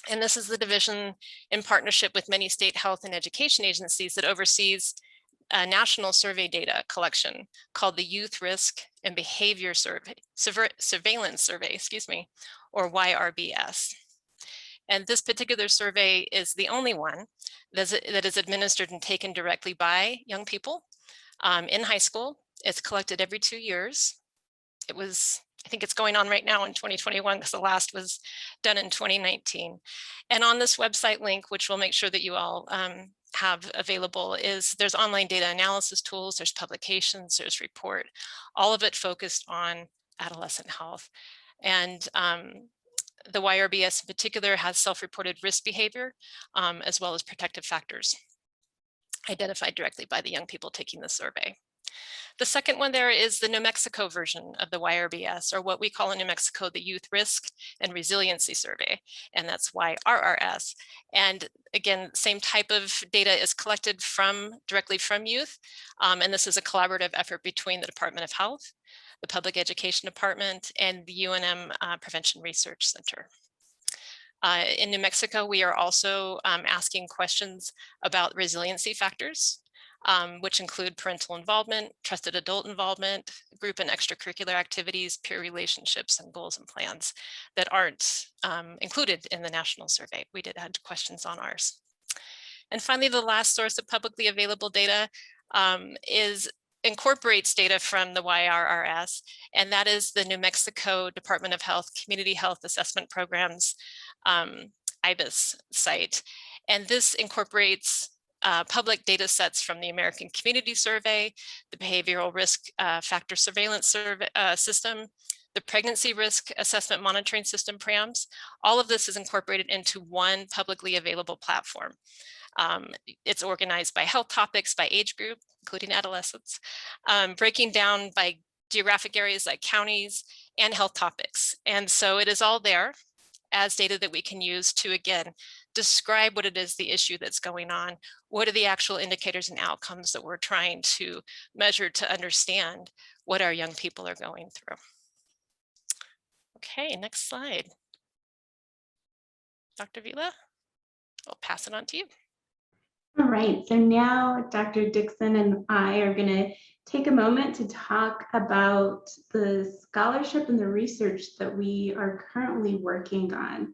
Speaker 4: And this is the division in partnership with many state health and education agencies that oversees a national survey data collection called the Youth Risk and Behavior Surveillance Survey, or YRBS. And this particular survey is the only one that is administered and taken directly by young people in high school. It's collected every 2 years. I think it's going on right now in 2021 because the last was done in 2019. And on this website link, which we'll make sure that you all have available, there's online data analysis tools, there's publications, there's report, all of it focused on adolescent health. And the YRBS in particular has self-reported risk behavior as well as protective factors identified directly by the young people taking the survey. The second one there is the New Mexico version of the YRBS, or what we call in New Mexico the Youth Risk and Resiliency Survey, and that's YRRS. And again, same type of data is collected directly from youth, and this is a collaborative effort between the Department of Health, the Public Education Department, and the UNM Prevention Research Center. In New Mexico, we are also asking questions about resiliency factors, which include parental involvement, trusted adult involvement, group and extracurricular activities, peer relationships, and goals and plans that aren't included in the national survey. We did add questions on ours. And finally, the last source of publicly available data incorporates data from the YRRS, and that is the New Mexico Department of Health Community Health Assessment Programs IBIS site. And this incorporates public data sets from the American Community Survey, the Behavioral Risk Factor Surveillance System, the Pregnancy Risk Assessment Monitoring System, PRAMS. All of this is incorporated into one publicly available platform. It's organized by health topics, by age group, including adolescents, breaking down by geographic areas like counties and health topics. And so it is all there as data that we can use to, again, describe what it is the issue that's going on. What are the actual indicators and outcomes that we're trying to measure to understand what our young people are going through. Okay, next slide. Dr. Vila, I'll pass it on to you.
Speaker 2: All right, so now Dr. Dixon and I are going to take a moment to talk about the scholarship and the research that we are currently working on.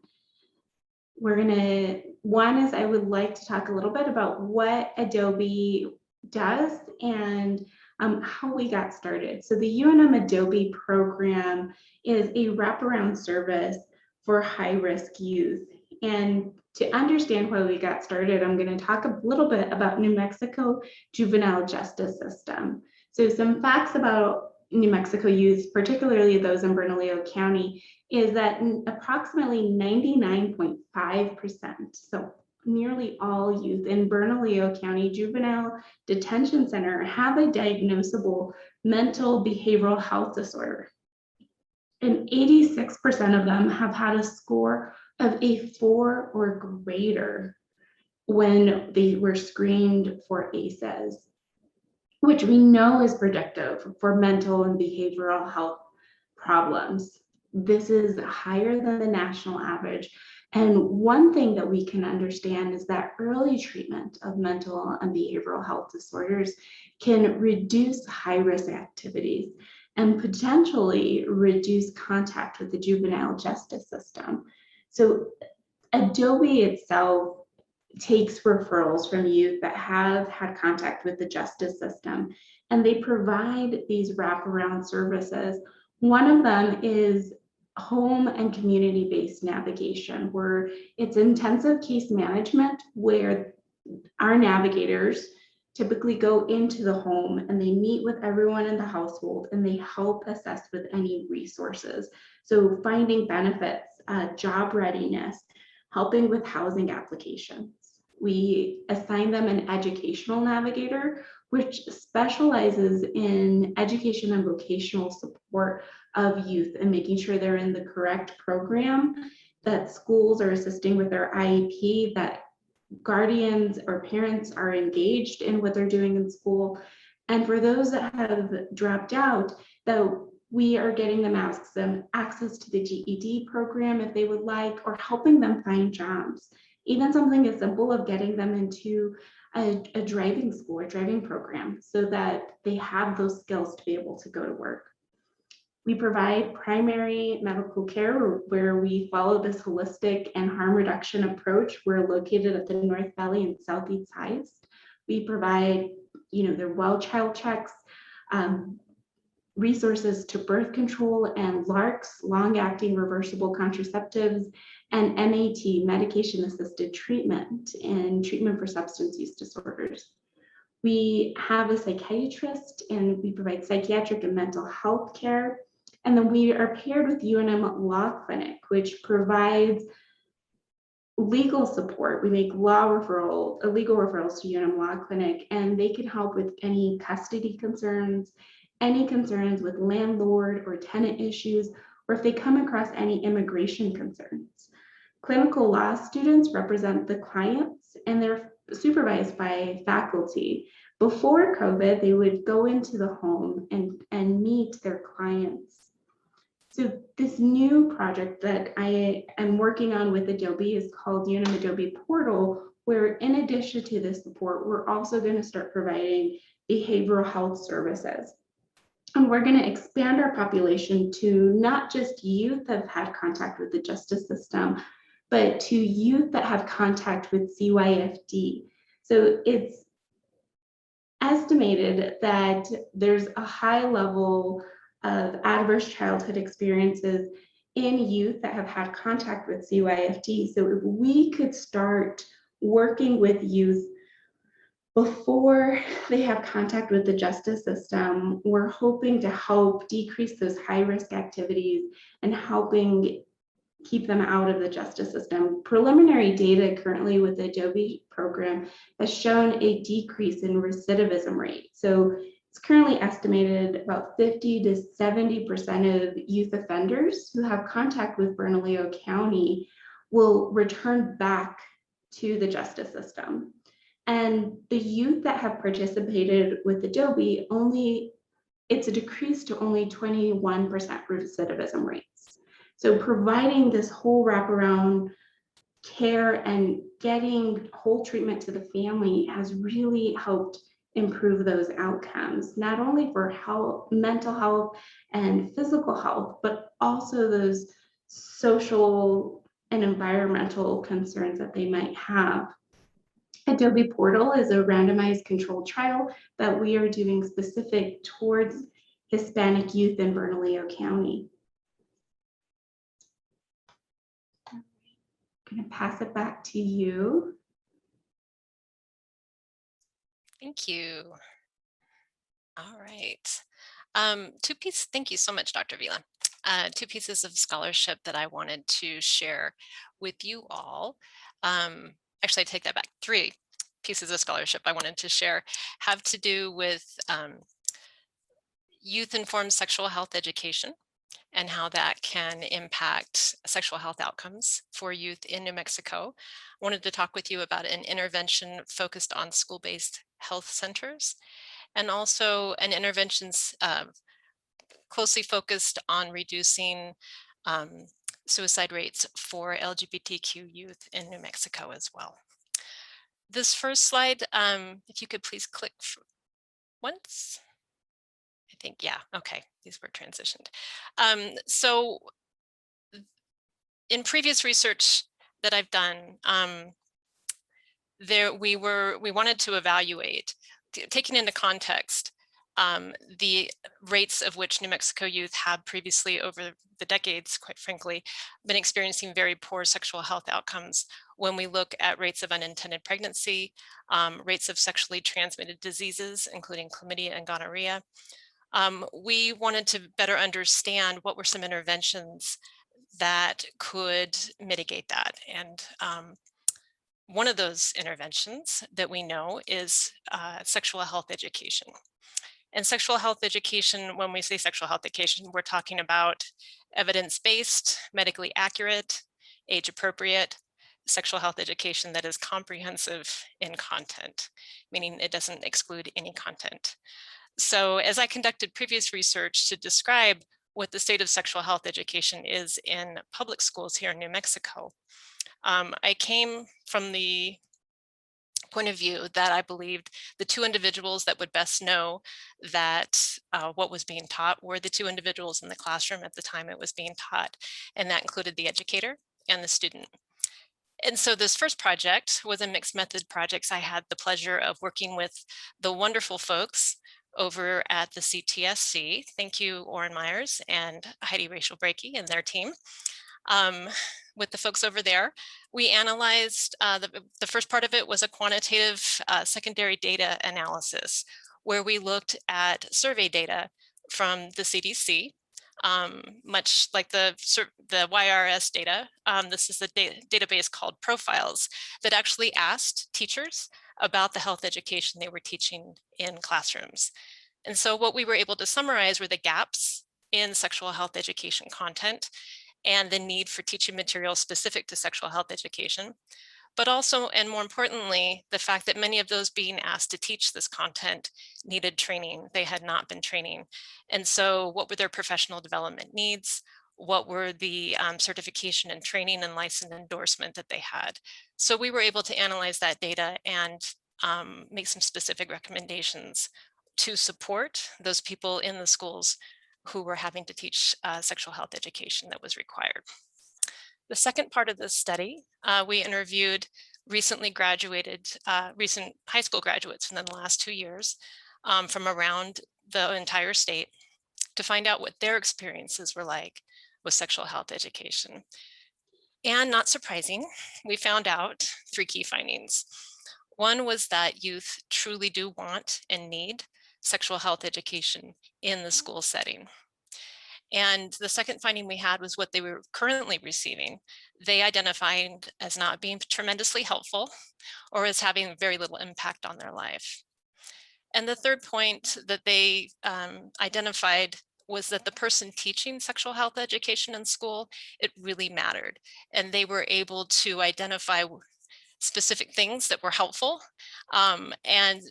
Speaker 2: One is I would like to talk a little bit about what ADOBE does and how we got started. So the UNM ADOBE program is a wraparound service for high-risk youth. And to understand why we got started, I'm going to talk a little bit about New Mexico juvenile justice system. So some facts about New Mexico youth, particularly those in Bernalillo County, is that approximately 99.5%, so nearly all youth in Bernalillo County Juvenile Detention Center have a diagnosable mental behavioral health disorder. And 86% of them have had a score of a 4 or greater when they were screened for ACEs, which we know is predictive for mental and behavioral health problems. This is higher than the national average. And one thing that we can understand is that early treatment of mental and behavioral health disorders can reduce high-risk activities and potentially reduce contact with the juvenile justice system. So ADOBE itself takes referrals from youth that have had contact with the justice system, and they provide these wraparound services. One of them is home and community-based navigation, where it's intensive case management, where our navigators typically go into the home and they meet with everyone in the household and they help assess with any resources. So finding benefits, job readiness, helping with housing applications. We assign them an educational navigator, which specializes in education and vocational support of youth and making sure they're in the correct program, that schools are assisting with their IEP, that guardians or parents are engaged in what they're doing in school. And for those that have dropped out, though, we are getting them access to the GED program if they would like, or helping them find jobs. Even something as simple of getting them into a driving school or driving program so that they have those skills to be able to go to work. We provide primary medical care where we follow this holistic and harm reduction approach. We're located at the North Valley and Southeast Highest. We provide, their well child checks, resources to birth control and LARCs, long-acting reversible contraceptives, and MAT, medication-assisted treatment, and treatment for substance use disorders. We have a psychiatrist and we provide psychiatric and mental health care. And then we are paired with UNM Law Clinic, which provides legal support. We make legal referrals to UNM Law Clinic, and they can help with any custody concerns, any concerns with landlord or tenant issues, or if they come across any immigration concerns. Clinical law students represent the clients and they're supervised by faculty. Before COVID, they would go into the home and meet their clients. So this new project that I am working on with ADOBE is called UNM ADOBE Portal, where in addition to this support, we're also going to start providing behavioral health services. And we're going to expand our population to not just youth that have had contact with the justice system, but to youth that have contact with CYFD. So it's estimated that there's a high level of adverse childhood experiences in youth that have had contact with CYFD. So if we could start working with youth before they have contact with the justice system, we're hoping to help decrease those high-risk activities and helping keep them out of the justice system. Preliminary data currently with the ADOBE program has shown a decrease in recidivism rate. So it's currently estimated about 50 to 70% of youth offenders who have contact with Bernalillo County will return back to the justice system. And the youth that have participated with ADOBE, it's a decrease to only 21% recidivism rates. So providing this whole wraparound care and getting whole treatment to the family has really helped improve those outcomes, not only for health, mental health and physical health, but also those social and environmental concerns that they might have. ADOBE Portal is a randomized controlled trial that we are doing specific towards Hispanic youth in Bernalillo County. I'm going to pass it back to you.
Speaker 4: Thank you. All right. Thank you so much, Dr. Vila. Two pieces of scholarship that I wanted to share with you all. Actually, I take that back. 3 pieces of scholarship I wanted to share have to do with youth-informed sexual health education and how that can impact sexual health outcomes for youth in New Mexico. I wanted to talk with you about an intervention focused on school-based health centers, and also an intervention closely focused on reducing suicide rates for LGBTQ youth in New Mexico as well. This first slide, if you could please click once. I think, yeah, okay, these were transitioned. So in previous research that I've done, we wanted to evaluate, taking into context the rates of which New Mexico youth have previously over the decades, quite frankly, been experiencing very poor sexual health outcomes when we look at rates of unintended pregnancy, rates of sexually transmitted diseases, including chlamydia and gonorrhea. We wanted to better understand what were some interventions that could mitigate that. And one of those interventions that we know is sexual health education. And sexual health education, when we say sexual health education, we're talking about evidence-based, medically accurate, age-appropriate sexual health education that is comprehensive in content, meaning it doesn't exclude any content. So as I conducted previous research to describe what the state of sexual health education is in public schools here in New Mexico, I came from the point of view that I believed the 2 individuals that would best know that what was being taught were the 2 individuals in the classroom at the time it was being taught, and that included the educator and the student. And so this first project was a mixed method project. I had the pleasure of working with the wonderful folks over at the CTSC. Thank you, Orrin Myers and Heidi Rachel Brakey and their team. With the folks over there, we analyzed, the first part of it was a quantitative secondary data analysis, where we looked at survey data from the CDC, much like the YRS data. This is a database called Profiles that actually asked teachers about the health education they were teaching in classrooms. And so what we were able to summarize were the gaps in sexual health education content and the need for teaching materials specific to sexual health education, but also, and more importantly, the fact that many of those being asked to teach this content needed training. They had not been training. And so what were their professional development needs? What were the certification and training and license endorsement that they had? So we were able to analyze that data and make some specific recommendations to support those people in the schools who were having to teach sexual health education that was required. The second part of this study, we interviewed recently graduated, recent high school graduates within the last 2 years from around the entire state to find out what their experiences were like with sexual health education. And not surprising, we found out 3 key findings. One was that youth truly do want and need sexual health education in the school setting. And the second finding we had was what they were currently receiving. They identified as not being tremendously helpful or as having very little impact on their life. And the third point that they identified was that the person teaching sexual health education in school, it really mattered. And they were able to identify specific things that were helpful and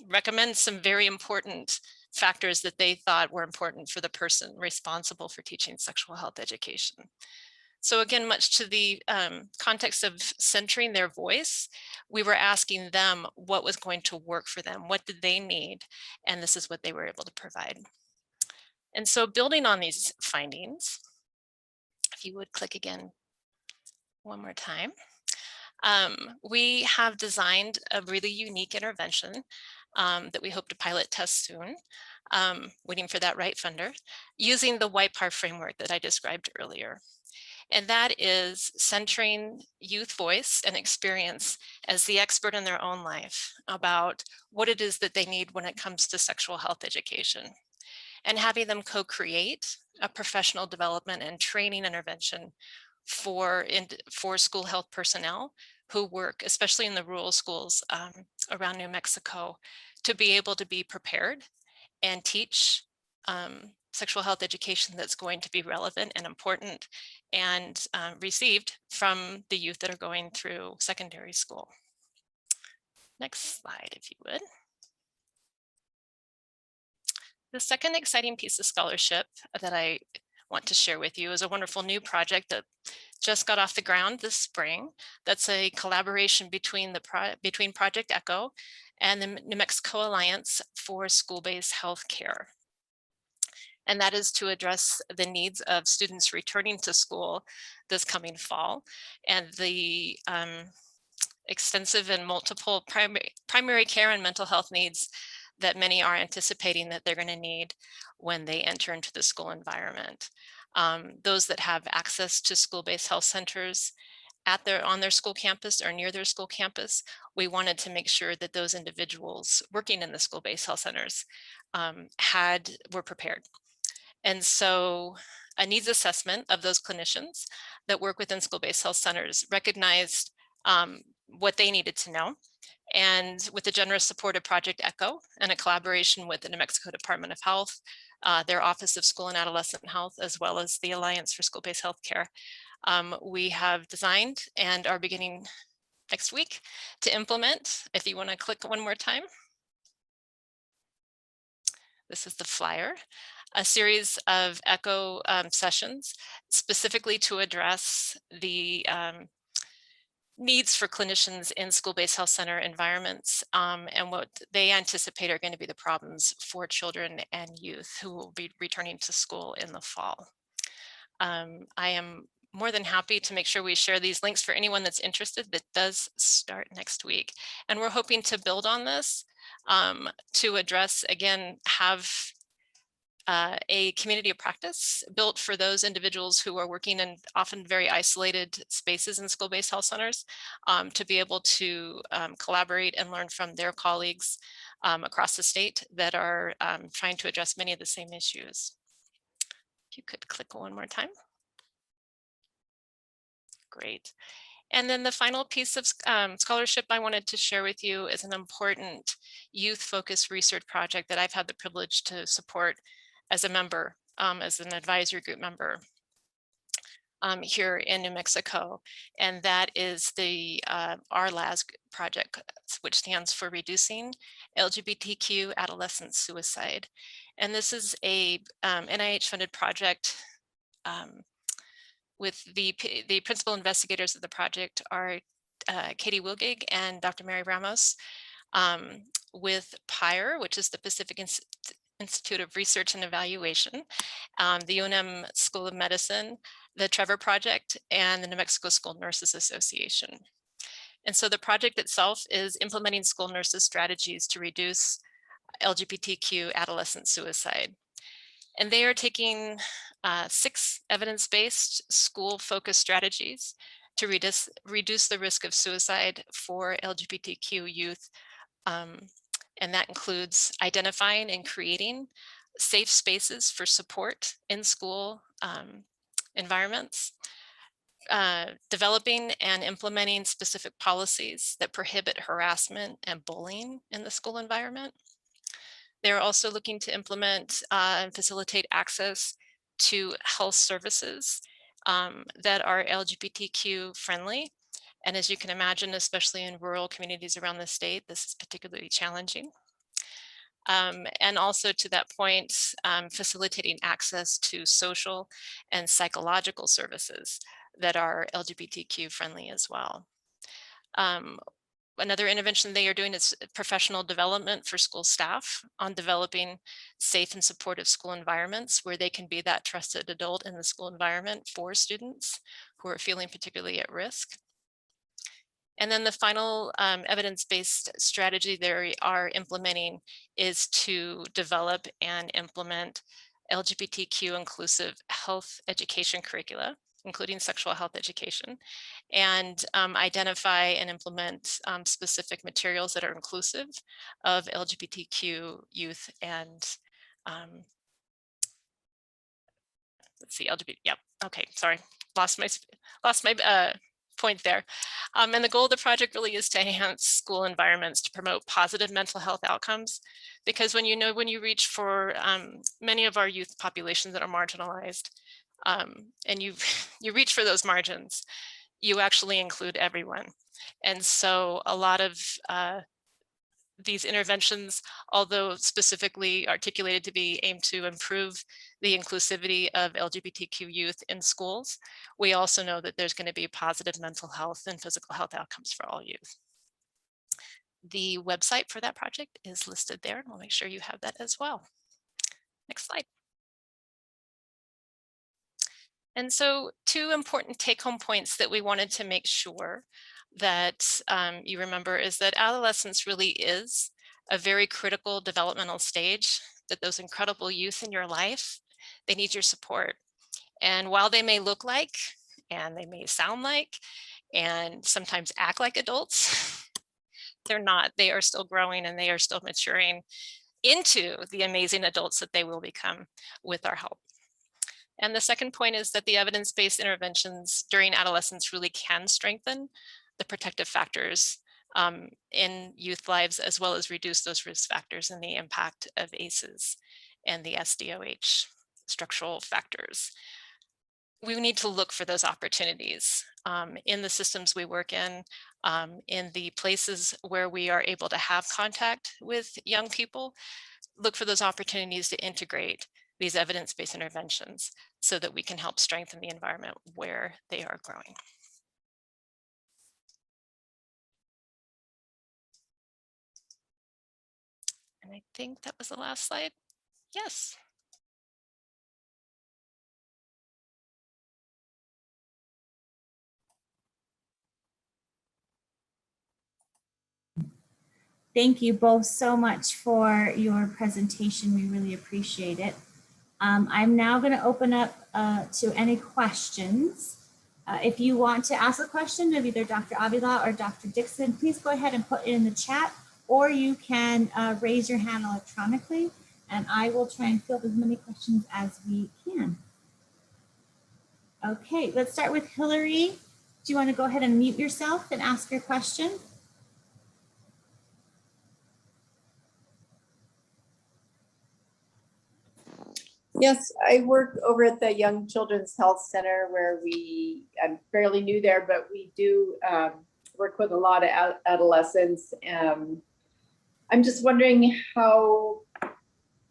Speaker 4: recommend some very important factors that they thought were important for the person responsible for teaching sexual health education. So again, much to the context of centering their voice, we were asking them what was going to work for them, what did they need, and this is what they were able to provide. And so building on these findings, if you would click again one more time, We have designed a really unique intervention that we hope to pilot test soon, waiting for that right funder, using the YPAR framework that I described earlier. And that is centering youth voice and experience as the expert in their own life about what it is that they need when it comes to sexual health education, and having them co-create a professional development and training intervention for school health personnel who work, especially in the rural schools around New Mexico, to be able to be prepared and teach sexual health education that's going to be relevant and important and received from the youth that are going through secondary school. Next slide, if you would. The second exciting piece of scholarship that I want to share with you is a wonderful new project that just got off the ground this spring. That's a collaboration between Project ECHO and the New Mexico Alliance for School-Based Health Care. And that is to address the needs of students returning to school this coming fall, and the extensive and multiple primary care and mental health needs that many are anticipating that they're going to need when they enter into the school environment. Those that have access to school-based health centers on their school campus or near their school campus, we wanted to make sure that those individuals working in the school-based health centers were prepared. And so a needs assessment of those clinicians that work within school-based health centers recognized what they needed to know. And with the generous support of Project ECHO and a collaboration with the New Mexico Department of Health, their Office of School and Adolescent Health, as well as the Alliance for School-Based Healthcare, we have designed and are beginning next week to implement. If you want to click one more time. This is the flyer. A series of ECHO sessions specifically to address the needs for clinicians in school-based health center environments and what they anticipate are going to be the problems for children and youth who will be returning to school in the fall. I am more than happy to make sure we share these links for anyone that's interested. That does start next week. And we're hoping to build on this to address, again, have a community of practice built for those individuals who are working in often very isolated spaces in school-based health centers to be able to collaborate and learn from their colleagues across the state that are trying to address many of the same issues. If you could click one more time. Great. And then the final piece of scholarship I wanted to share with you is an important youth-focused research project that I've had the privilege to support as a member, as an advisory group member here in New Mexico. And that is the RLAS project, which stands for Reducing LGBTQ Adolescent Suicide. And this is a NIH-funded project with the principal investigators of the project are Katie Wilgig and Dr. Mary Ramos, with PIRE, which is the Pacific Institute of Research and Evaluation, the UNM School of Medicine, the Trevor Project, and the New Mexico School Nurses Association. And so the project itself is implementing school nurses' strategies to reduce LGBTQ adolescent suicide. And they are taking 6 evidence-based school-focused strategies to reduce the risk of suicide for LGBTQ youth. And that includes identifying and creating safe spaces for support in school environments, developing and implementing specific policies that prohibit harassment and bullying in the school environment. They're also looking to implement and facilitate access to health services that are LGBTQ friendly. And as you can imagine, especially in rural communities around the state, this is particularly challenging. And also to that point, facilitating access to social and psychological services that are LGBTQ friendly as well. Another intervention they are doing is professional development for school staff on developing safe and supportive school environments where they can be that trusted adult in the school environment for students who are feeling particularly at risk. And then the final evidence-based strategy they are implementing is to develop and implement LGBTQ inclusive health education curricula, including sexual health education, and identify and implement specific materials that are inclusive of LGBTQ youth and let's see, LGBT, yep, okay, sorry, lost my point there. And the goal of the project really is to enhance school environments to promote positive mental health outcomes, because when you reach for many of our youth populations that are marginalized, and you reach for those margins, you actually include everyone. And so a lot of these interventions, although specifically articulated to be aimed to improve the inclusivity of LGBTQ youth in schools, we also know that there's going to be positive mental health and physical health outcomes for all youth. The website for that project is listed there, and we'll make sure you have that as well. Next slide. And so 2 important take-home points that we wanted to make sure that you remember is that adolescence really is a very critical developmental stage, that those incredible youth in your life, they need your support. And while they may look like, and they may sound like, and sometimes act like adults, they're not. They are still growing and they are still maturing into the amazing adults that they will become with our help. And the second point is that the evidence-based interventions during adolescence really can strengthen the protective factors in youth lives, as well as reduce those risk factors and the impact of ACEs and the SDOH structural factors. We need to look for those opportunities in the systems we work in the places where we are able to have contact with young people. Look for those opportunities to integrate these evidence-based interventions so that we can help strengthen the environment where they are growing. And I think that was the last slide. Yes.
Speaker 3: Thank you both so much for your presentation. We really appreciate it. I'm now going to open up to any questions. If you want to ask a question of either Dr. Avila or Dr. Dixon, please go ahead and put it in the chat, or you can raise your hand electronically, and I will try and field as many questions as we can. Okay, let's start with Hillary. Do you want to go ahead and mute yourself and ask your question?
Speaker 5: Yes, I work over at the Young Children's Health Center where I'm fairly new there, but we do work with a lot of adolescents. I'm just wondering how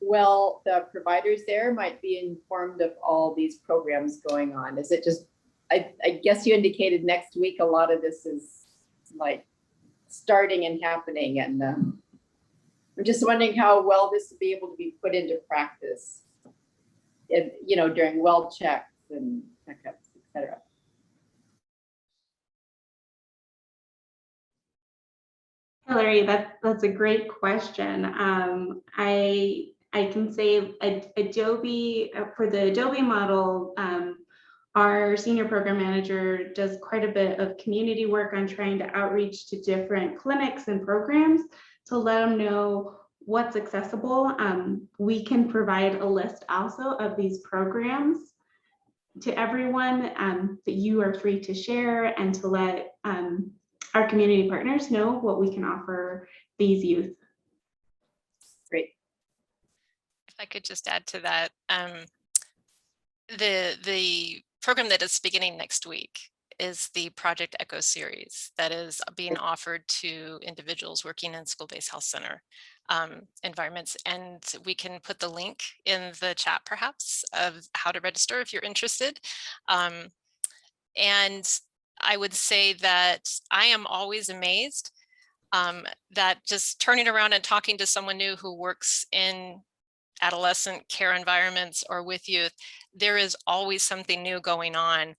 Speaker 5: well the providers there might be informed of all these programs going on. Is it just, I guess you indicated next week, a lot of this is like starting and happening. And I'm just wondering how well this will be able to be put into practice. During well checks and checkups, et cetera.
Speaker 2: Hillary, that's a great question. I can say Adobe, for the Adobe model, our senior program manager does quite a bit of community work on trying to outreach to different clinics and programs to let them know what's accessible. We can provide a list also of these programs to everyone that you are free to share, and to let our community partners know what we can offer these youth.
Speaker 5: Great.
Speaker 4: If I could just add to that, the program that is beginning next week is the Project Echo series that is being offered to individuals working in school-based health center environments. And we can put the link in the chat perhaps of how to register if you're interested. And I would say that I am always amazed that just turning around and talking to someone new who works in adolescent care environments or with youth, there is always something new going on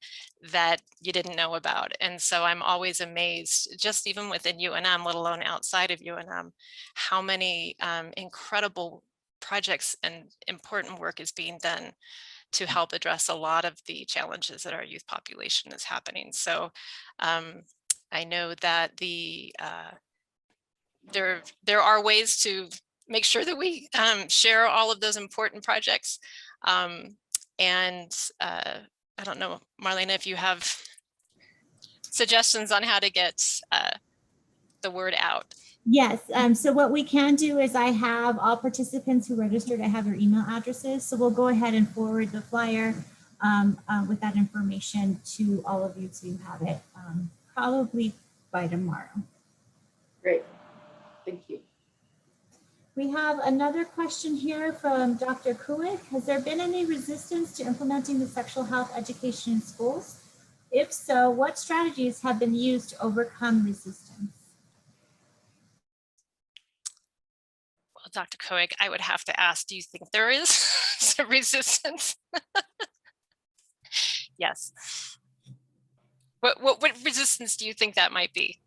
Speaker 4: that you didn't know about. And so I'm always amazed, just even within UNM, let alone outside of UNM, how many incredible projects and important work is being done to help address a lot of the challenges that our youth population is happening. So I know that there are ways to make sure that we share all of those important projects. And I don't know, Marlena, if you have suggestions on how to get the word out.
Speaker 3: Yes, so what we can do is I have all participants who registered, I have their email addresses. So we'll go ahead and forward the flyer with that information to all of you so you have it probably by tomorrow.
Speaker 5: Great, thank you.
Speaker 3: We have another question here from Dr. Kulik. Has there been any resistance to implementing the sexual health education in schools? If so, what strategies have been used to overcome resistance?
Speaker 4: Well, Dr. Koenig, I would have to ask, do you think there is some resistance? Yes. What resistance do you think that might be?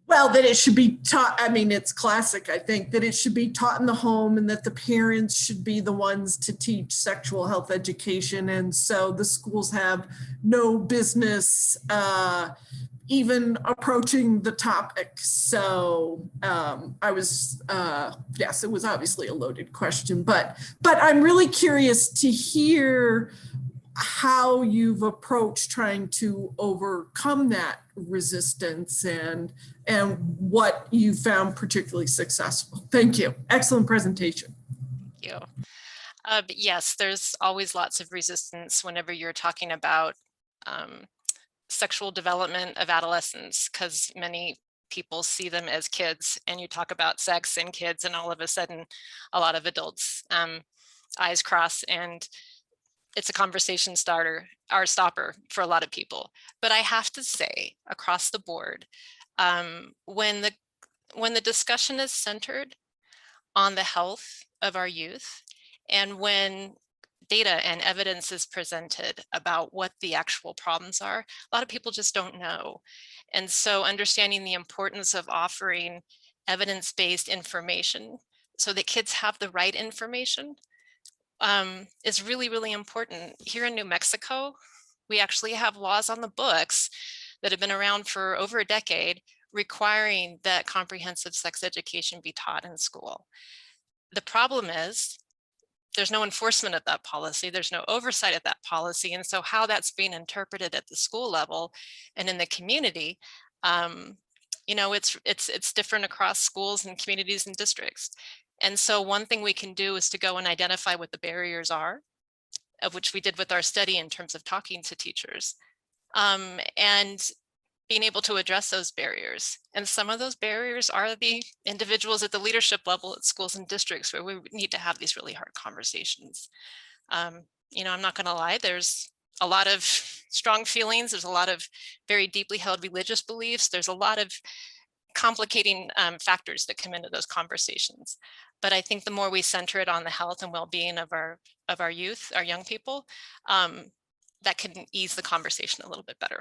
Speaker 6: Well, that it should be taught. I mean, it's classic, I think, that it should be taught in the home and that the parents should be the ones to teach sexual health education. And so the schools have no business even approaching the topic. So yes, it was obviously a loaded question, but I'm really curious to hear how you've approached trying to overcome that resistance and what you found particularly successful. Thank you. Excellent presentation.
Speaker 4: Thank you. But yes, there's always lots of resistance whenever you're talking about sexual development of adolescents, because many people see them as kids, and you talk about sex and kids, and all of a sudden a lot of adults eyes cross, and it's a conversation starter or stopper for a lot of people. But I have to say, across the board, when the discussion is centered on the health of our youth, and when data and evidence is presented about what the actual problems are, a lot of people just don't know. And so understanding the importance of offering evidence-based information so that kids have the right information is really, really important. Here in New Mexico, we actually have laws on the books that have been around for over a decade requiring that comprehensive sex education be taught in school. The problem is there's no enforcement of that policy. There's no oversight of that policy. And so how that's being interpreted at the school level and in the community, you know, it's different across schools and communities and districts. And so one thing we can do is to go and identify what the barriers are, of which we did with our study in terms of talking to teachers, and being able to address those barriers. And some of those barriers are the individuals at the leadership level at schools and districts where we need to have these really hard conversations. You know, I'm not going to lie, there's a lot of strong feelings. There's a lot of very deeply held religious beliefs. There's a lot of complicating factors that come into those conversations. But I think the more we center it on the health and well-being of our youth, our young people, that can ease the conversation a little bit better.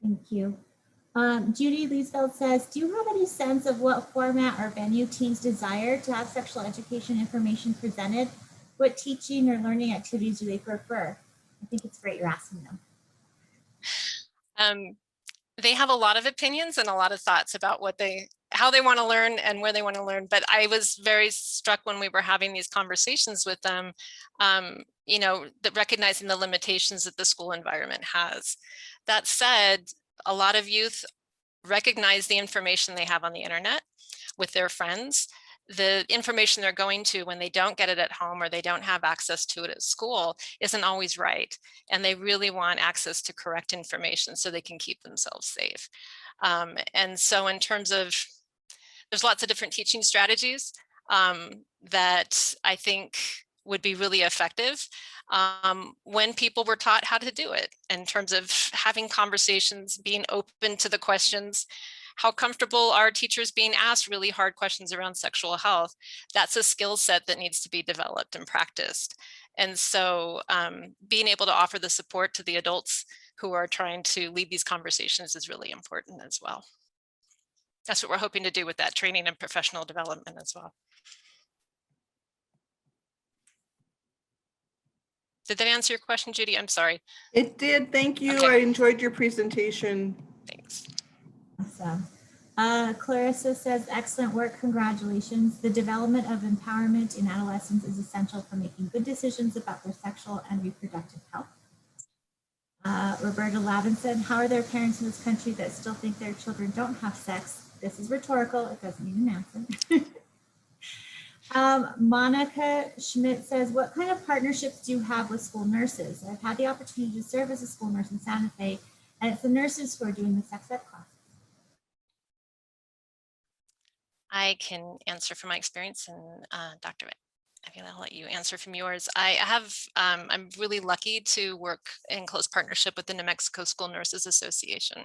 Speaker 3: Thank you. Judy Leesfeld says, do you have any sense of what format or venue teens desire to have sexual education information presented? What teaching or learning activities do they prefer? I think it's great you're asking them.
Speaker 4: They have a lot of opinions and a lot of thoughts about how they want to learn and where they want to learn. But I was very struck when we were having these conversations with them, you know, that recognizing the limitations that the school environment has. That said, a lot of youth recognize the information they have on the internet with their friends. The information they're going to when they don't get it at home or they don't have access to it at school isn't always right. And they really want access to correct information so they can keep themselves safe. And so in terms of, there's lots of different teaching strategies that I think would be really effective when people were taught how to do it in terms of having conversations, being open to the questions, How comfortable are teachers being asked really hard questions around sexual health? That's a skill set that needs to be developed and practiced. And so being able to offer the support to the adults who are trying to lead these conversations is really important as well. That's what we're hoping to do with that training and professional development as well. Did that answer your question, Judy? I'm sorry.
Speaker 7: It did. Thank you.
Speaker 4: Okay.
Speaker 7: I enjoyed your presentation.
Speaker 4: Thanks.
Speaker 3: Awesome. Clarissa says, excellent work. Congratulations. The development of empowerment in adolescents is essential for making good decisions about their sexual and reproductive health. Roberta Lavin said, how are there parents in this country that still think their children don't have sex? This is rhetorical. It doesn't need an answer. Monica Schmidt says, what kind of partnerships do you have with school nurses? I've had the opportunity to serve as a school nurse in Santa Fe, and it's the nurses who are doing the sex ed classes.
Speaker 4: I can answer from my experience, and Dr. I'll let you answer from yours. I'm really lucky to work in close partnership with the New Mexico School Nurses Association.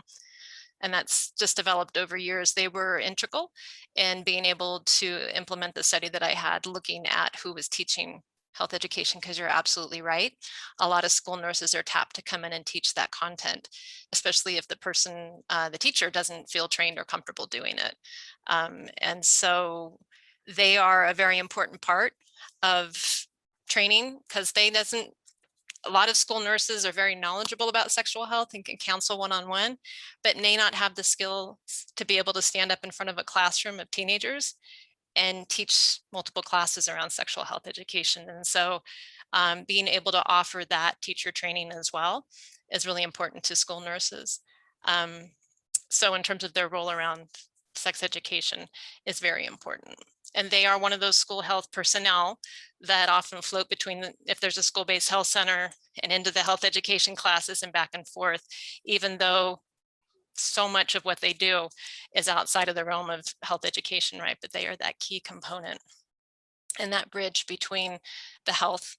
Speaker 4: And that's just developed over years. They were integral in being able to implement the study that I had looking at who was teaching health education, because you're absolutely right. A lot of school nurses are tapped to come in and teach that content, especially if the person, the teacher doesn't feel trained or comfortable doing it. And so they are a very important part of training, because a lot of school nurses are very knowledgeable about sexual health and can counsel one-on-one, but may not have the skills to be able to stand up in front of a classroom of teenagers and teach multiple classes around sexual health education. And so being able to offer that teacher training as well is really important to school nurses. So in terms of their role around sex education is very important. And they are one of those school health personnel that often float between, if there's a school-based health center, and into the health education classes and back and forth, even though so much of what they do is outside of the realm of health education, right? But they are that key component and that bridge between the health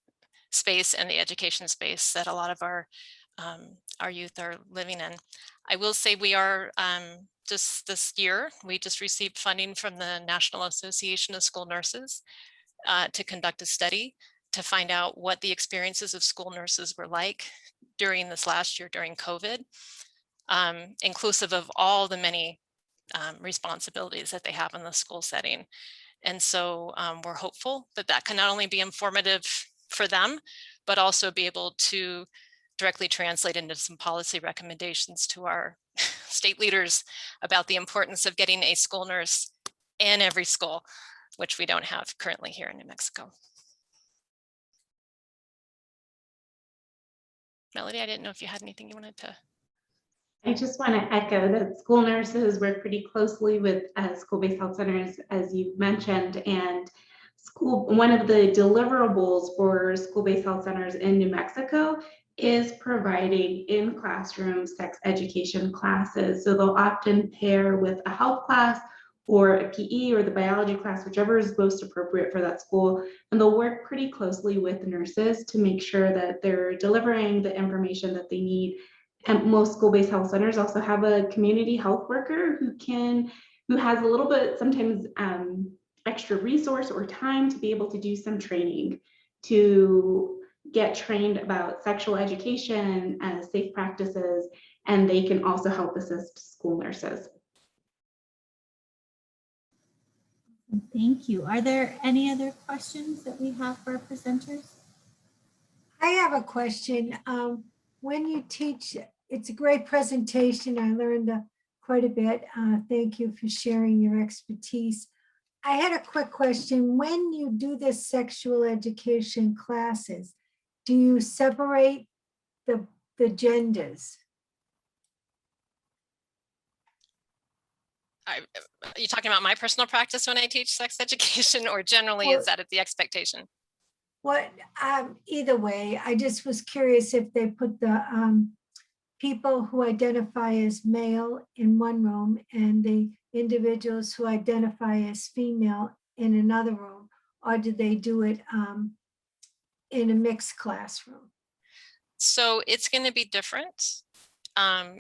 Speaker 4: space and the education space that a lot of our youth are living in. I will say we are just this year, we just received funding from the National Association of School Nurses to conduct a study to find out what the experiences of school nurses were like during this last year, during COVID, inclusive of all the many responsibilities that they have in the school setting. And so we're hopeful that that can not only be informative for them, but also be able to directly translate into some policy recommendations to our state leaders about the importance of getting a school nurse in every school, which we don't have currently here in New Mexico. Melody, I didn't know if you had anything you wanted to.
Speaker 2: I just want to echo that school nurses work pretty closely with school-based health centers, as you mentioned, and one of the deliverables for school-based health centers in New Mexico is providing in-classroom sex education classes. So they'll often pair with a health class or a PE or the biology class, whichever is most appropriate for that school. And they'll work pretty closely with nurses to make sure that they're delivering the information that they need. And most school-based health centers also have a community health worker who has a little bit, sometimes extra resource or time to be able to do some training, to get trained about sexual education and safe practices, and they can also help assist school nurses.
Speaker 3: Thank you. Are there any other questions that we have for our presenters?
Speaker 1: I have a question. When you teach, it's a great presentation. I learned quite a bit. Thank you for sharing your expertise. I had a quick question. When you do this sexual education classes, do you separate the genders?
Speaker 4: Are you talking about my personal practice when I teach sex education, or generally is that the expectation?
Speaker 1: What, either way, I just was curious if they put the people who identify as male in one room and the individuals who identify as female in another room, or do they do it in a mixed classroom?
Speaker 4: So it's going to be different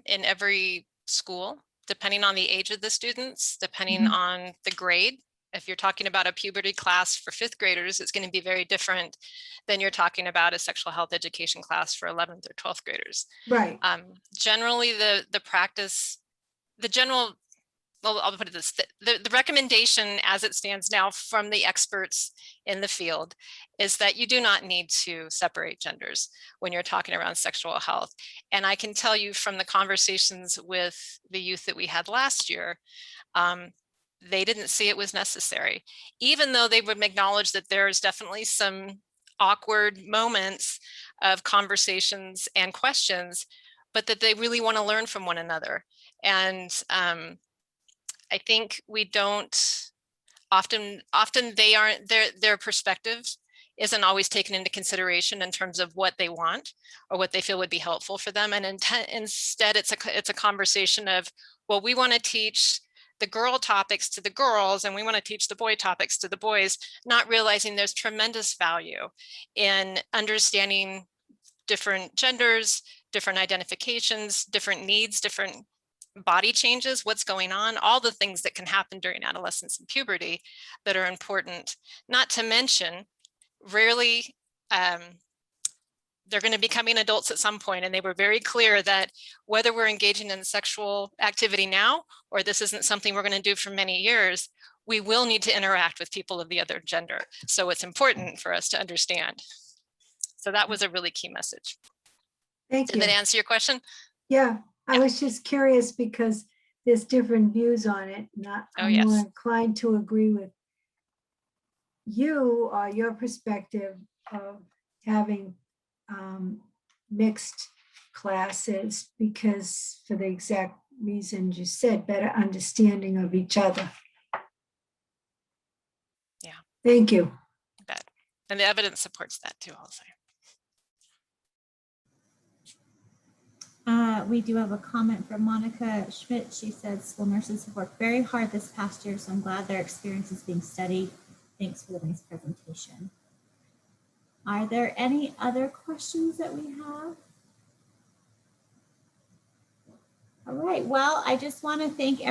Speaker 4: in every school, depending on the age of the students, depending on the grade. If you're talking about a puberty class for 5th graders, it's going to be very different than you're talking about a sexual health education class for 11th or 12th graders.
Speaker 1: Right.
Speaker 4: Generally, the practice, the general, well, I'll put it this, the recommendation as it stands now from the experts in the field is that you do not need to separate genders when you're talking around sexual health. And I can tell you from the conversations with the youth that we had last year, they didn't see it was necessary, even though they would acknowledge that there's definitely some awkward moments of conversations and questions, but that they really want to learn from one another. And I think we don't often they aren't, their perspective isn't always taken into consideration in terms of what they want or what they feel would be helpful for them. And instead it's a conversation of, well, we want to teach the girl topics to the girls and we want to teach the boy topics to the boys, not realizing there's tremendous value in understanding different genders, different identifications, different needs, different body changes, what's going on, all the things that can happen during adolescence and puberty that are important. Not to mention, rarely they're going to be becoming adults at some point, and they were very clear that whether we're engaging in sexual activity now or this isn't something we're going to do for many years, we will need to interact with people of the other gender. So it's important for us to understand. So that was a really key message.
Speaker 1: Thank you.
Speaker 4: Did that answer your question?
Speaker 1: Yeah, I was just curious because there's different views on it. I'm more inclined to agree with you, your perspective of having mixed classes, because for the exact reasons you said, better understanding of each other.
Speaker 4: Yeah.
Speaker 1: Thank you.
Speaker 4: And the evidence supports that too, I'll say.
Speaker 3: We do have a comment from Monica Schmidt. She said, school nurses have worked very hard this past year, so I'm glad their experience is being studied. Thanks for the nice presentation. Are there any other questions that we have? All right, well, I just want to thank everyone.